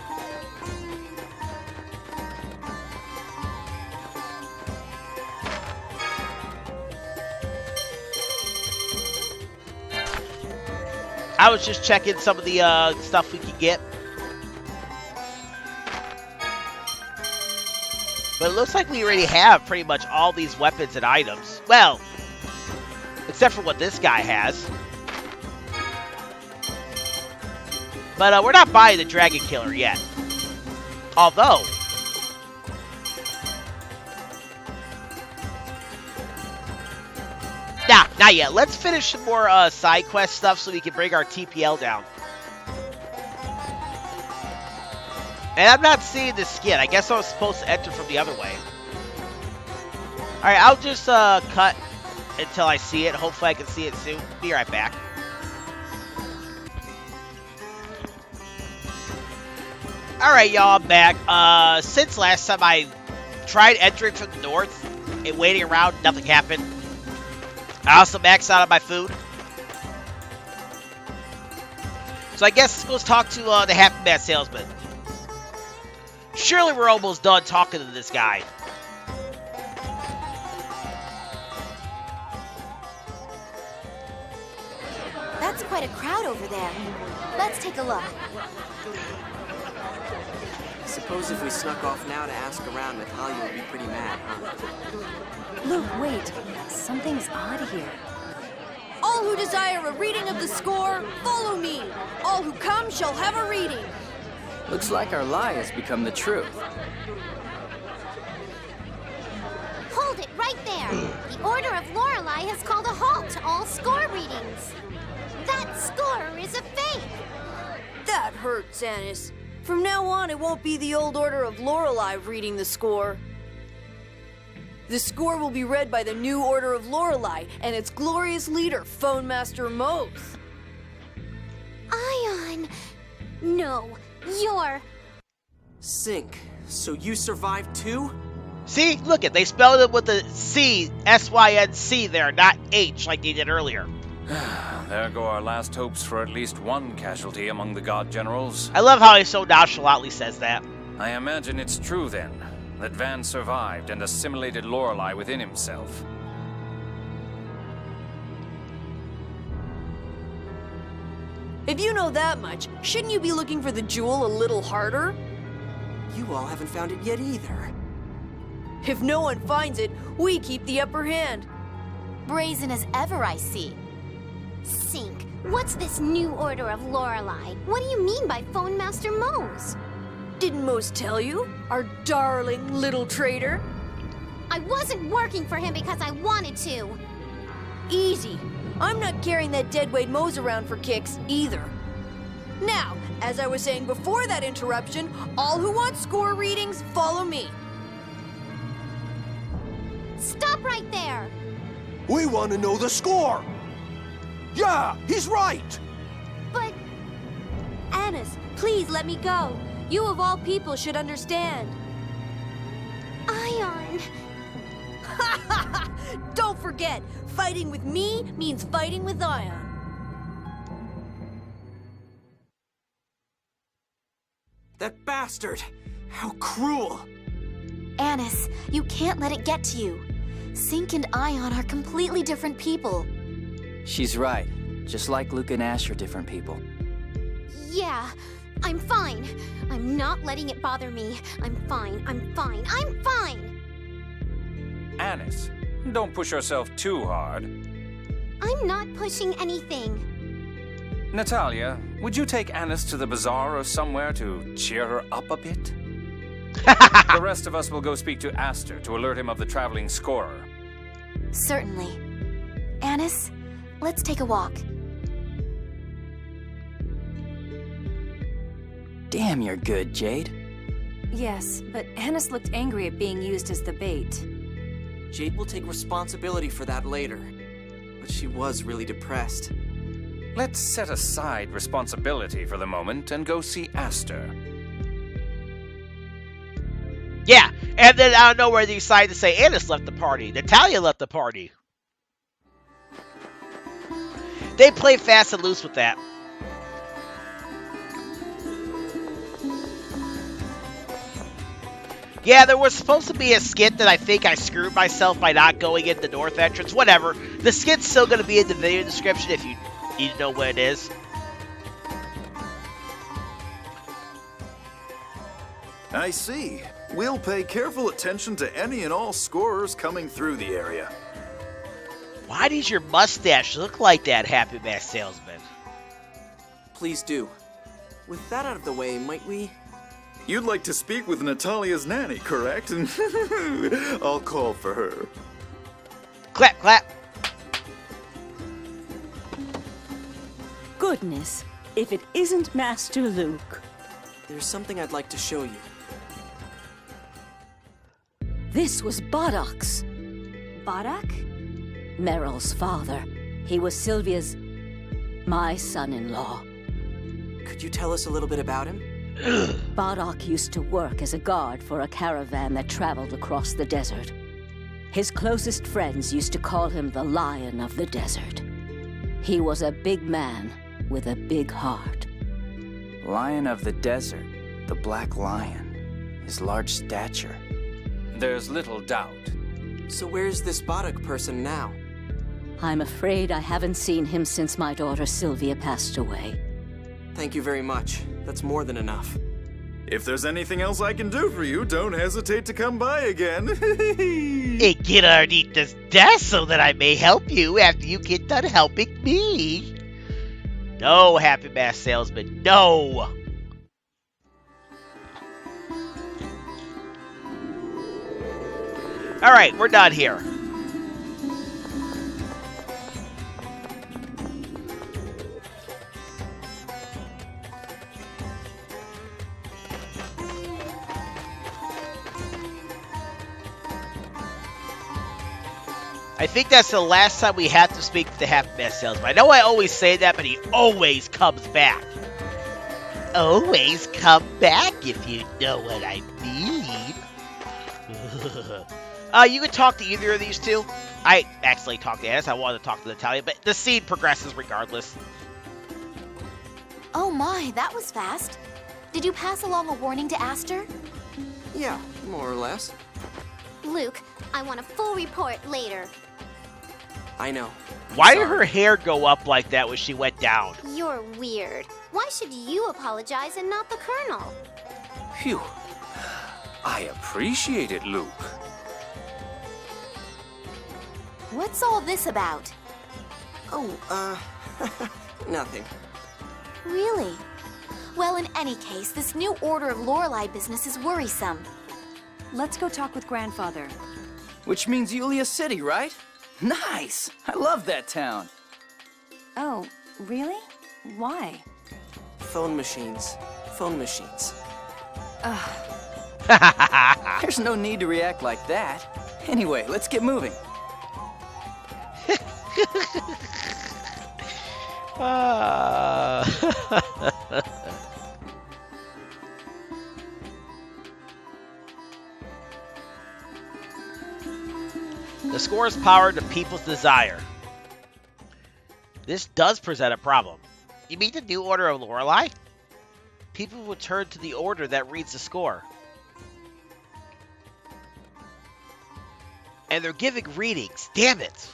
I was just checking some of the stuff we could get. But it looks like we already have pretty much all these weapons and items. Well, except for what this guy has. But we're not buying the Dragon Killer yet. Although, nah, not yet. Let's finish some more side quest stuff so we can bring our TPL down. And I'm not seeing the skit. I guess I was supposed to enter from the other way. Alright, I'll just cut until I see it. Hopefully I can see it soon. Be right back. Alright, y'all, I'm back. Since last time I tried entering from the north and waiting around, nothing happened. I also maxed out on my food. So I guess let's go talk to the Happy Man salesman. Surely we're almost done talking to this guy. That's quite a crowd over there. Let's take a look. Suppose if we snuck off now to ask around, Natalia would be pretty mad, huh? Look, wait. Something's odd here. All who desire a reading of the score, follow me. All who come shall have a reading. Looks like our lie has become the truth. Hold it right there. The Order of Lorelei has called a halt to all score readings. That score is a fake. That hurts, Annis. From now on, it won't be the old Order of Lorelei reading the score. The score will be read by the new Order of Lorelei and its glorious leader, Phone Master Mohs. Ion. No, you're... Sync. So you survived too? See? Look it. They spelled it with the C, S-Y-N-C there, not H like they did earlier. There go our last hopes for at least one casualty among the god generals. I love how he so nonchalantly says that. I imagine it's true then, that Van survived and assimilated Lorelei within himself. If you know that much, shouldn't you be looking for the jewel a little harder? You all haven't found it yet either. If no one finds it, we keep the upper hand. Brazen as ever, I see. Sync. What's this new Order of Lorelei? What do you mean by Phone Master Mohs? Didn't Mohs tell you? Our darling little traitor? I wasn't working for him because I wanted to. Easy. I'm not carrying that deadweight Mohs around for kicks, either. Now, as I was saying before that interruption, all who want score readings, follow me. Stop right there! We want to know the score! Yeah, he's right! But... Annis, please let me go. You of all people should understand. Ion... Don't forget, fighting with me means fighting with Ion. That bastard! How cruel! Annis, you can't let it get to you. Sync and Ion are completely different people. She's right. Just like Luke and Asch are different people. Yeah, I'm fine. I'm not letting it bother me. I'm fine, I'm fine, I'm fine! Annis, don't push yourself too hard. I'm not pushing anything. Natalia, would you take Annis to the bazaar or somewhere to cheer her up a bit? The rest of us will go speak to Astor to alert him of the traveling scorer. Certainly. Annis, let's take a walk. Damn, you're good, Jade. Yes, but Annis looked angry at being used as the bait. Jade will take responsibility for that later. But she was really depressed. Let's set aside responsibility for the moment and go see Astor. Yeah, and then out of nowhere they decided to say Annis left the party. Natalia left the party. They play fast and loose with that. Yeah, there was supposed to be a skit that I think I screwed myself by not going in the north entrance. Whatever. The skit's still going to be in the video description if you need to know what it is. I see. We'll pay careful attention to any and all scorers coming through the area. Why does your mustache look like that, Happy Mask Salesman? Please do. With that out of the way, might we... You'd like to speak with Natalia's nanny, correct? I'll call for her. Clap, clap. Goodness, if it isn't Master Luke. There's something I'd like to show you. This was Badoc's. Batic? Meryl's father. He was Sylvia's... my son-in-law. Could you tell us a little bit about him? Batic used to work as a guard for a caravan that traveled across the desert. His closest friends used to call him the Lion of the Desert. He was a big man with a big heart. Lion of the Desert, the Black Lion, his large stature. There's little doubt. So where's this Batic person now? I'm afraid I haven't seen him since my daughter Sylvia passed away. Thank you very much. That's more than enough. If there's anything else I can do for you, don't hesitate to come by again. Hey, get underneath this desk so that I may help you after you get done helping me. No, Happy Mask Salesman, no. Alright, we're done here. I think that's the last time we have to speak to the Happy Mask Salesman. I know I always say that, but he always comes back. Always come back, if you know what I mean. You can talk to either of these two. I actually talked to Annis. I wanted to talk to Natalia, but the scene progresses regardless. Oh my, that was fast. Did you pass along a warning to Astor? Yeah, more or less. Luke, I want a full report later. I know. Why did her hair go up like that when she went down? You're weird. Why should you apologize and not the Colonel? Phew. I appreciate it, Luke. What's all this about? Oh, nothing. Really? Well, in any case, this new Order of Lorelei business is worrisome. Let's go talk with Grandfather. Which means Yulia City, right? Nice! I love that town. Oh, really? Why? Phone machines. Phone machines. There's no need to react like that. Anyway, let's get moving. The score is powered to people's desire. This does present a problem. You mean the new Order of Lorelei? People will turn to the order that reads the score. And they're giving readings. Damn it!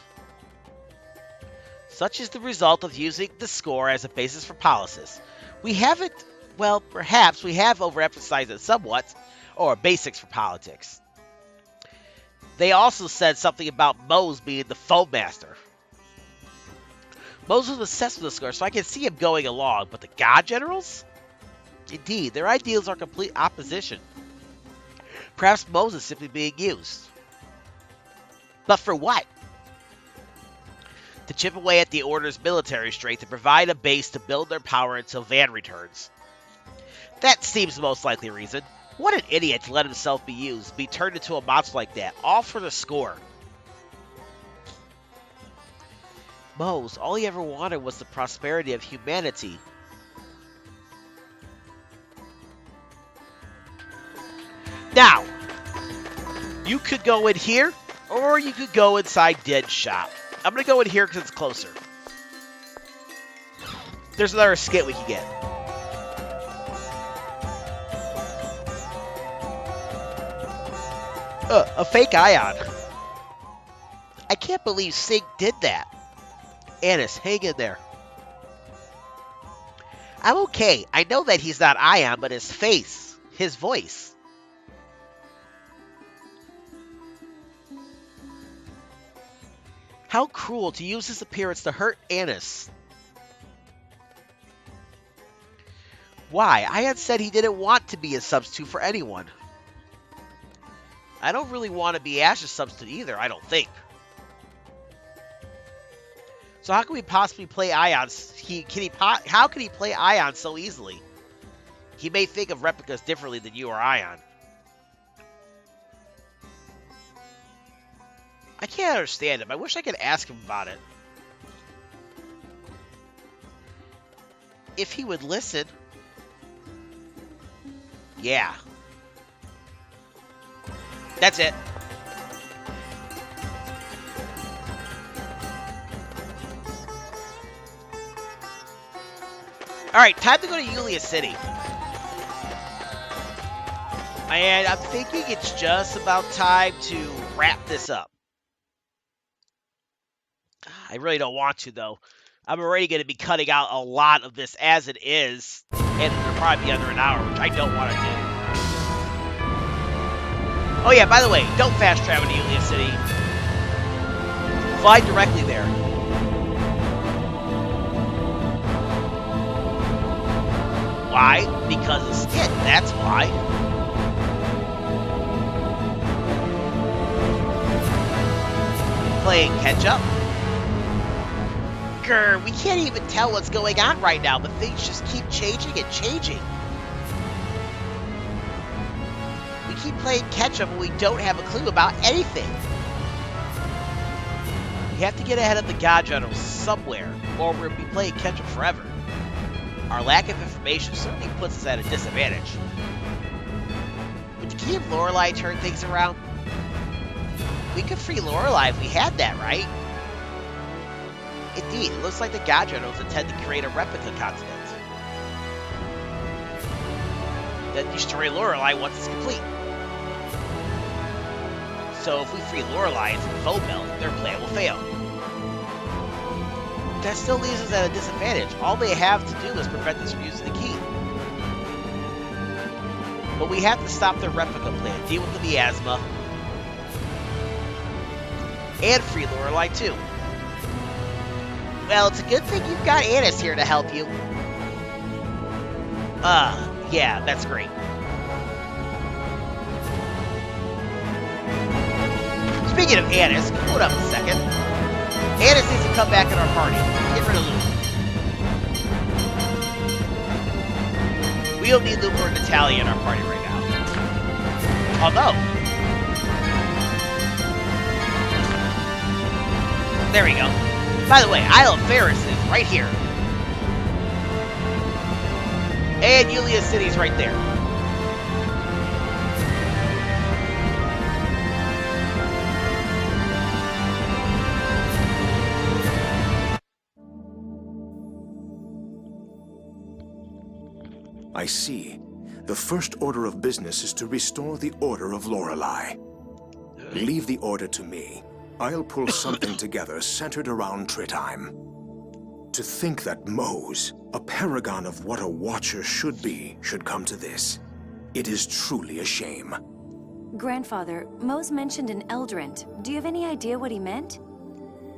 Such is the result of using the score as a basis for policies. We haven't, well, perhaps we have overemphasized it somewhat, or basics for politics. They also said something about Mohs being the phone master. Mohs was obsessed with the score, so I can see him going along, but the God Generals? Indeed, their ideals are complete opposition. Perhaps Mohs is simply being used. But for what? To chip away at the Order's military strength and provide a base to build their power until Van returns. That seems the most likely reason. What an idiot to let himself be used, be turned into a monster like that, all for the score. Mohs, all he ever wanted was the prosperity of humanity. Now, you could go in here, or you could go inside Dead's shop. I'm going to go in here because it's closer. There's another skit we can get. A fake ion. I can't believe Sig did that. Annis, hang in there. I'm okay. I know that he's not Ion, but his face, his voice. How cruel to use his appearance to hurt Annis. Why? Ion said he didn't want to be a substitute for anyone. I don't really want to be Asch's substitute either, I don't think. So how can we possibly play Ion? How can he play Ion so easily? He may think of replicas differently than you or Ion. I can't understand him. I wish I could ask him about it. If he would listen. Yeah. That's it. Alright, time to go to Yulia City. And I'm thinking it's just about time to wrap this up. I really don't want to, though. I'm already going to be cutting out a lot of this as it is. And it'll probably be under an hour, which I don't want to do. Oh yeah, by the way, don't fast travel to Yulia City. Fly directly there. Why? Because of skit, that's why. Playing catch-up? Grr, we can't even tell what's going on right now, but things just keep changing and changing. We keep playing catch-up and we don't have a clue about anything. We have to get ahead of the God Generals somewhere, or we'll be playing catch-up forever. Our lack of information certainly puts us at a disadvantage. Would the key of Lorelei turn things around? We could free Lorelei if we had that, right? Indeed, it looks like the God Generals intend to create a replica continent. Then destroy Lorelei once it's complete. So if we free Lorelei into the foe belt, their plan will fail. That still leaves us at a disadvantage. All they have to do is prevent us from using the key. But we have to stop their replica plan, deal with the Miasma, and free Lorelei too. Well, it's a good thing you've got Annis here to help you. Yeah, that's great. Speaking of Annis, hold up a second. Annis needs to come back in our party. Get rid of Luke. We don't need Luke or Natalia in our party right now. Although... there we go. By the way, Isle of Ferris is right here. And Yulia City's right there. I see. The first order of business is to restore the Order of Lorelei. Leave the order to me. I'll pull something together centered around Tritime. To think that Mohs, a paragon of what a Watcher should be, should come to this. It is truly a shame. Grandfather, Mohs mentioned an Eldrant. Do you have any idea what he meant?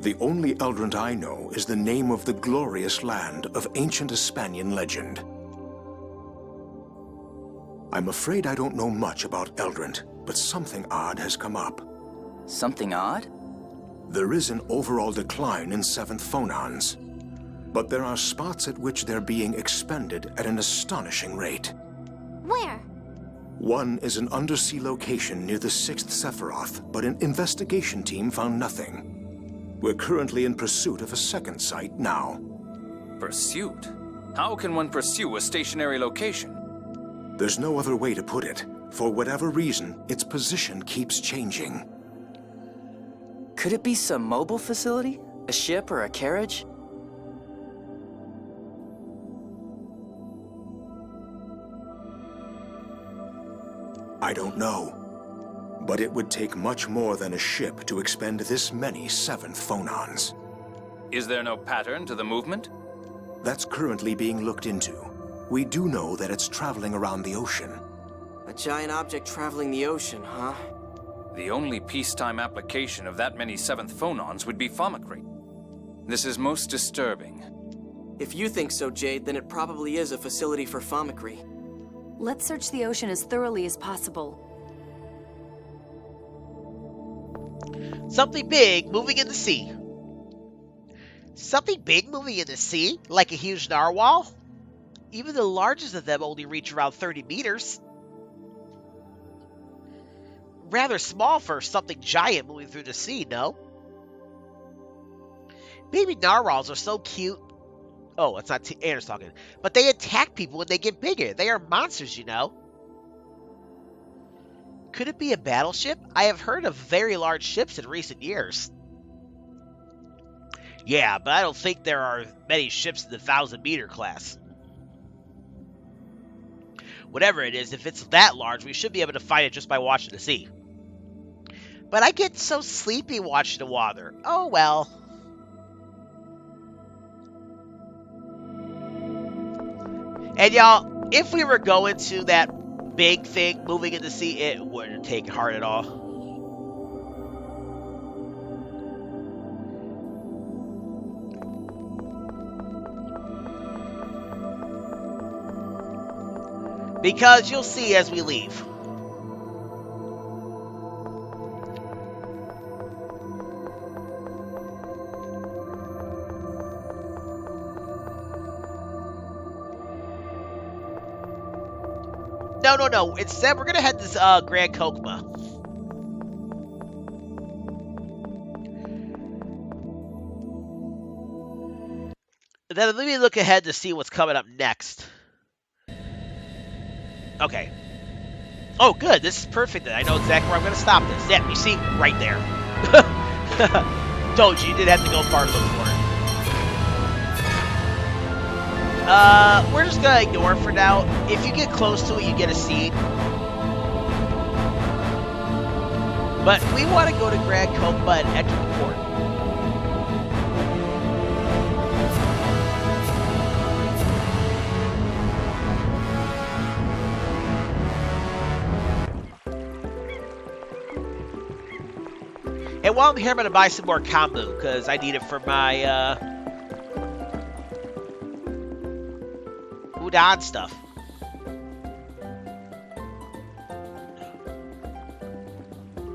The only Eldrant I know is the name of the glorious land of ancient Hispanian legend. I'm afraid I don't know much about Eldrant, but something odd has come up. Something odd? There is an overall decline in Seventh Fonons, but there are spots at which they're being expended at an astonishing rate. Where? One is an undersea location near the 6th Sephiroth, but an investigation team found nothing. We're currently in pursuit of a second site now. Pursuit? How can one pursue a stationary location? There's no other way to put it. For whatever reason, its position keeps changing. Could it be some mobile facility? A ship or a carriage? I don't know. But it would take much more than a ship to expend this many Seventh Fonons. Is there no pattern to the movement? That's currently being looked into. We do know that it's traveling around the ocean. A giant object traveling the ocean, huh? The only peacetime application of that many Seventh Fonons would be fomicry. This is most disturbing. If you think so, Jade, then it probably is a facility for fomicry. Let's search the ocean as thoroughly as possible. Something big moving in the sea. Something big moving in the sea? Like a huge narwhal? Even the largest of them only reach around 30 meters. Rather small for something giant moving through the sea, no? Baby narwhals are so cute. Oh, it's not Aaron's talking. But they attack people when they get bigger. They are monsters, you know. Could it be a battleship? I have heard of very large ships in recent years. Yeah, but I don't think there are many ships in the 1,000-meter class. Whatever it is, if it's that large, we should be able to find it just by watching the sea. But I get so sleepy watching the water. Oh well. And y'all, if we were going to that big thing moving in the sea, it wouldn't take hard at all. Because you'll see as we leave. No. Instead, we're going to head to Grand Chokmah. Then let me look ahead to see what's coming up next. Okay. Oh, good. This is perfect then. I know exactly where I'm going to stop this. Yeah, you see? Right there. Told you, you didn't have to go far to look for it. We're just going to ignore it for now. If you get close to it, you get a scene. But we want to go to Grand Chokmah and enter the port. And while I'm here, I'm going to buy some more kombu, because I need it for my, Udon stuff.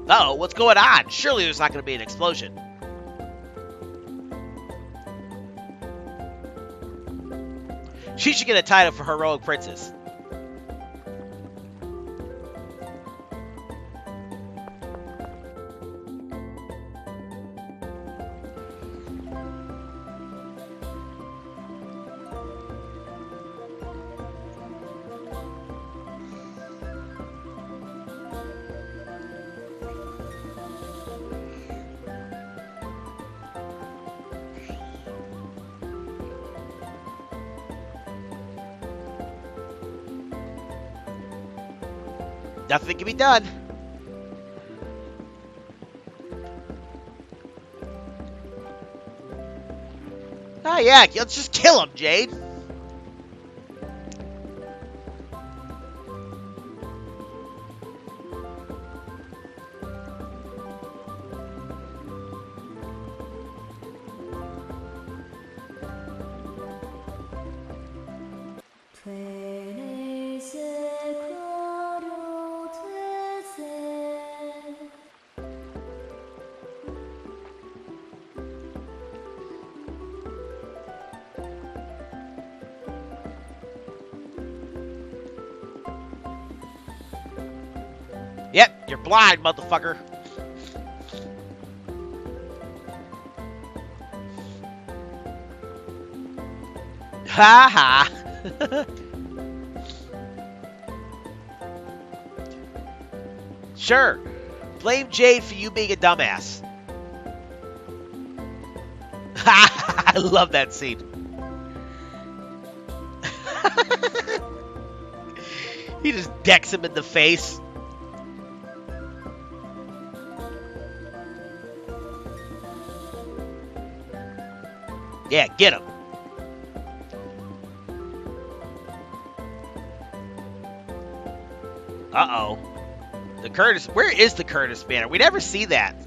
Uh-oh, what's going on? Surely there's not going to be an explosion. She should get a title for Heroic Princess. Nothing can be done. Oh yeah, let's just kill him, Jade. Yep, you're blind, motherfucker. Ha ha. Sure. Blame Jade for you being a dumbass. I love that scene. He just decks him in the face. Yeah, get him. Uh-oh. The Curtis. Where is the Curtis banner? We never see that.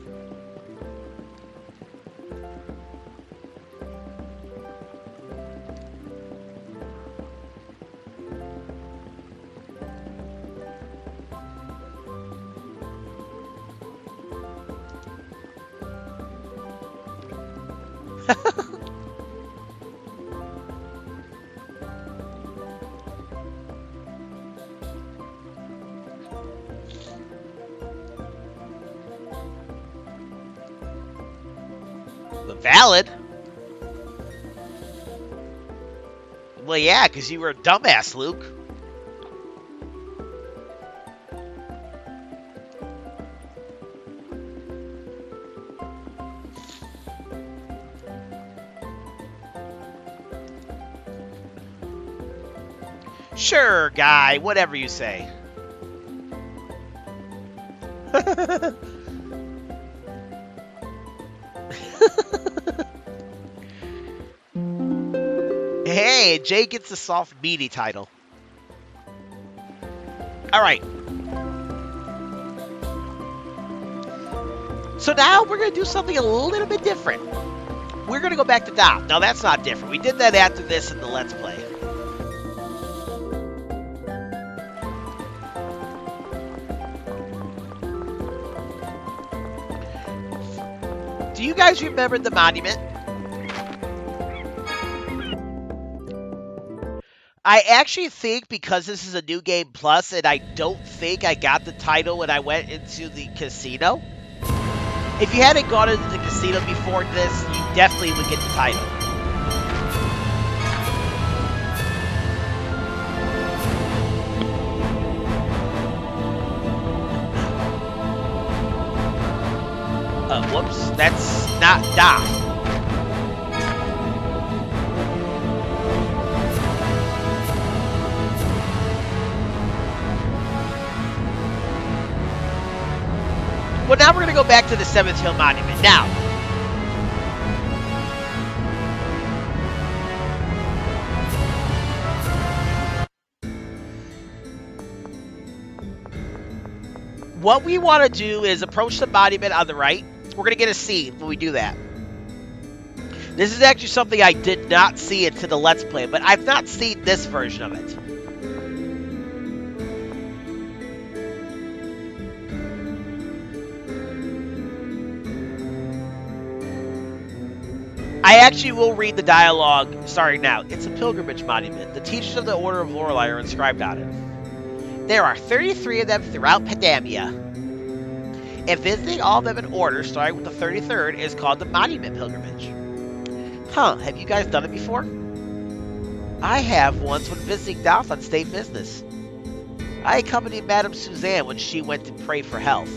Valid? Well, yeah, because you were a dumbass, Luke. Sure, guy, whatever you say. Hey, Jay gets the soft, meaty title. Alright. So now we're going to do something a little bit different. We're going to go back to Dom. Now that's not different. We did that after this in the Let's Play. Do you guys remember the monument? I actually think because this is a new game plus and I don't think I got the title when I went into the casino. If you hadn't gone into the casino before this, you definitely would get the title. Whoops, that's not Da. Well, now we're going to go back to the 7th Hill Monument. Now, what we want to do is approach the monument on the right. We're going to get a scene when we do that. This is actually something I did not see into the Let's Play, but I've not seen this version of it. I actually will read the dialogue starting now. It's a pilgrimage monument. The teachers of the Order of Lorelei are inscribed on it. There are 33 of them throughout Padamia. And visiting all of them in order, starting with the 33rd, is called the Monument Pilgrimage. Huh, have you guys done it before? I have once when visiting Douth on state business. I accompanied Madame Suzanne when she went to pray for health.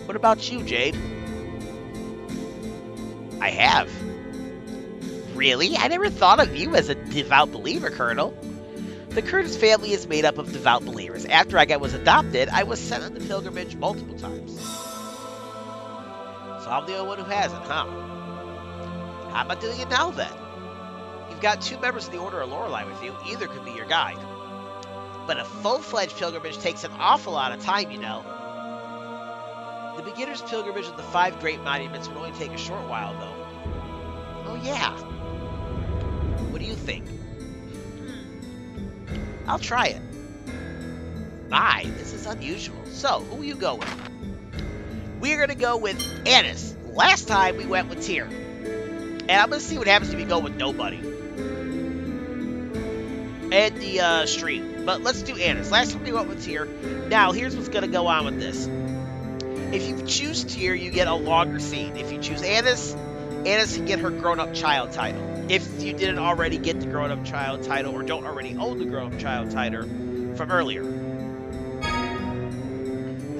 What about you, Jade? I have. Really? I never thought of you as a devout believer, Colonel. The Curtis family is made up of devout believers. After I was adopted, I was sent on the pilgrimage multiple times. So I'm the only one who hasn't, huh? How am I doing it now, then? You've got 2 members of the Order of Lorelei with you. Either could be your guide. But a full-fledged pilgrimage takes an awful lot of time, you know. The beginner's pilgrimage of the 5 great monuments would only take a short while, though. Oh, yeah. What do you think? I'll try it. My, this is unusual. So, who will you go with? We're going to go with Annis. Last time we went with Tyr. And I'm going to see what happens if we go with nobody. And the stream. But let's do Annis. Last time we went with Tyr. Now, here's what's going to go on with this. If you choose Tyr, you get a longer scene. If you choose Annis, Annis can get her grown-up child title. If you didn't already get the grown-up child title or don't already own the grown-up child title from earlier.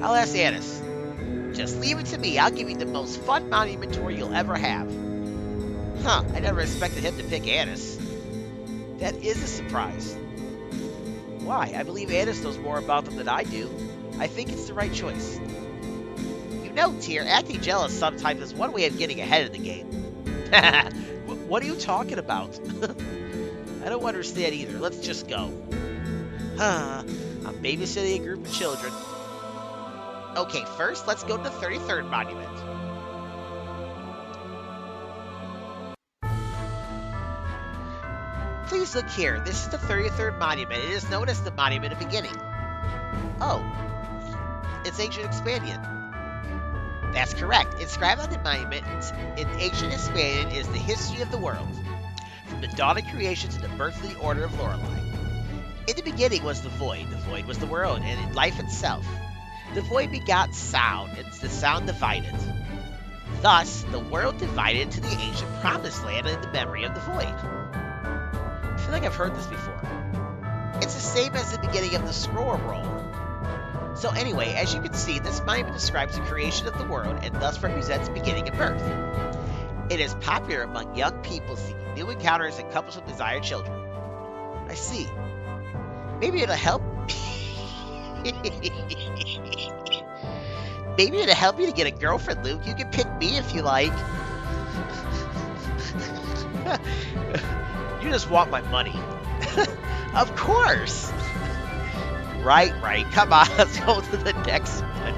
I'll ask Annis. Just leave it to me. I'll give you the most fun monument tour you'll ever have. Huh, I never expected him to pick Annis. That is a surprise. Why? I believe Annis knows more about them than I do. I think it's the right choice. You know, Tyr, acting jealous sometimes is one way of getting ahead of the game. What are you talking about? I don't understand either. Let's just go. I'm babysitting a group of children. Okay, first, let's go to the 33rd monument. Please look here. This is the 33rd monument. It is known as the Monument of Beginning. Oh. It's ancient Hispanian. That's correct. Inscribed on the monument in ancient Hispanian is the history of the world, from the dawn of creation to the birth of the Order of Lorelei. In the beginning was the void was the world, and life itself. The void begot sound, and the sound divided. Thus, the world divided into the ancient promised land and the memory of the void. I feel like I've heard this before. It's the same as the beginning of the scroll roll. So anyway, as you can see, this monument describes the creation of the world and thus represents beginning and birth. It is popular among young people seeking new encounters and couples with desired children. I see. Maybe it'll help. Maybe it'll help you to get a girlfriend, Luke. You can pick me if you like. You just want my money. Of course. Right. Come on, let's go to the next one.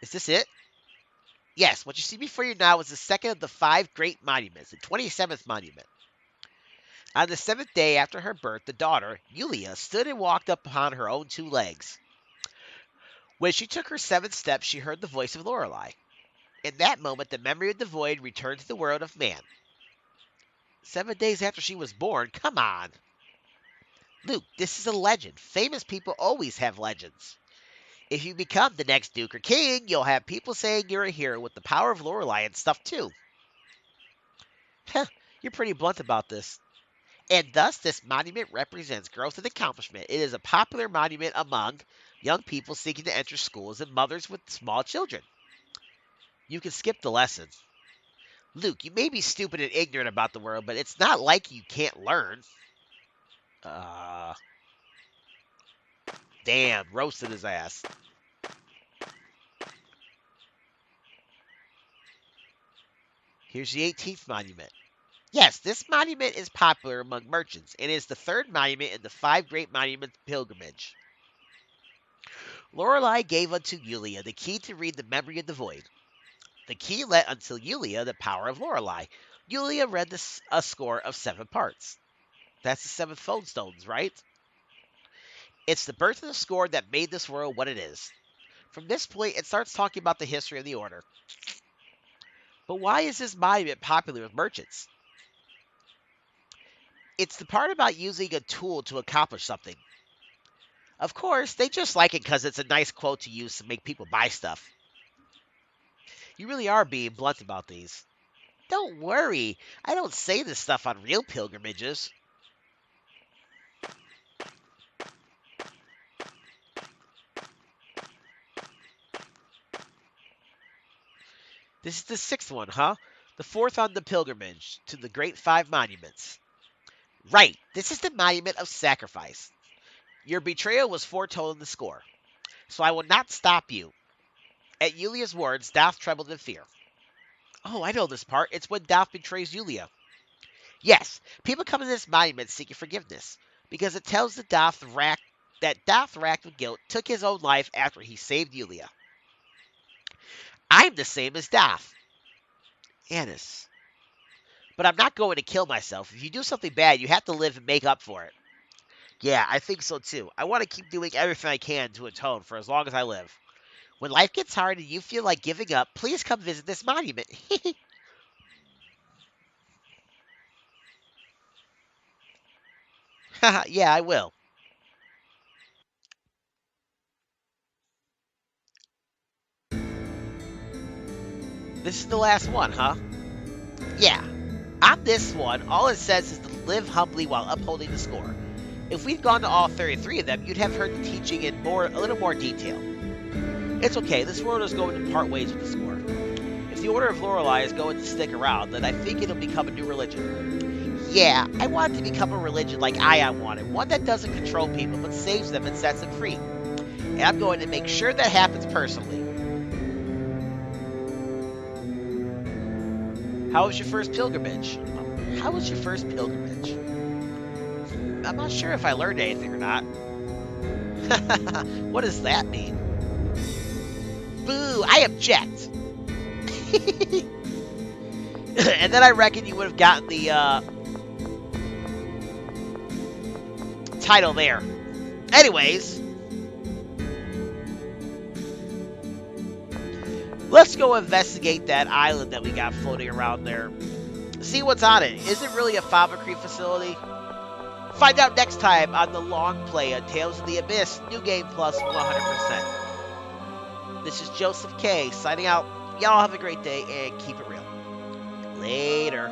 Is this it? Yes, what you see before you now is the second of the 5 great monuments, the 27th monument. On the 7th day after her birth, the daughter, Yulia, stood and walked up upon her own 2 legs. When she took her 7th step, she heard the voice of Lorelei. In that moment, the memory of the void returned to the world of man. 7 days after she was born? Come on. Luke, this is a legend. Famous people always have legends. If you become the next Duke or King, you'll have people saying you're a hero with the power of Lorelei and stuff too. You're pretty blunt about this. And thus, this monument represents growth and accomplishment. It is a popular monument among young people seeking to enter schools and mothers with small children. You can skip the lesson. Luke, you may be stupid and ignorant about the world, but it's not like you can't learn. Damn, roasted his ass. Here's the 18th monument. Yes, this monument is popular among merchants and is the 3rd monument in the 5 great monuments pilgrimage. Lorelei gave unto Yulia the key to read the memory of the void. The key lent unto Yulia the power of Lorelei. Yulia read a score of 7 parts. That's the 7th Fonons, right? It's the birth of the score that made this world what it is. From this point, it starts talking about the history of the Order. But why is this monument popular with merchants? It's the part about using a tool to accomplish something. Of course, they just like it because it's a nice quote to use to make people buy stuff. You really are being blunt about these. Don't worry, I don't say this stuff on real pilgrimages. This is the 6th one, huh? The 4th on the pilgrimage to the Great 5 Monuments. Right, this is the Monument of Sacrifice. Your betrayal was foretold in the score, so I will not stop you. At Yulia's words, Doth trembled in fear. Oh, I know this part. It's when Doth betrays Yulia. Yes, people come to this monument seeking forgiveness, because it tells the Doth racked with guilt took his own life after he saved Yulia. I'm the same as Doth. Annis. But I'm not going to kill myself. If you do something bad, you have to live and make up for it. Yeah, I think so too. I want to keep doing everything I can to atone for as long as I live. When life gets hard and you feel like giving up, please come visit this monument. Yeah, I will. This is the last one, huh? Yeah. On this one, all it says is to live humbly while upholding the score. If we'd gone to all 33 of them, you'd have heard the teaching in a little more detail. It's okay, this world is going to part ways with the score. If the Order of Lorelei is going to stick around, then I think it'll become a new religion. Yeah, I want it to become a religion like Ion wanted, one that doesn't control people, but saves them and sets them free. And I'm going to make sure that happens personally. How was your first pilgrimage? How was your first pilgrimage? I'm not sure if I learned anything or not. What does that mean? Boo! I object! And then I reckon you would have gotten the title there. Anyways, let's go investigate that island that we got floating around there. See what's on it. Is it really a fabricating facility? Find out next time on the long play on Tales of the Abyss, New Game Plus 100%. This is Joseph K. signing out. Y'all have a great day and keep it real. Later.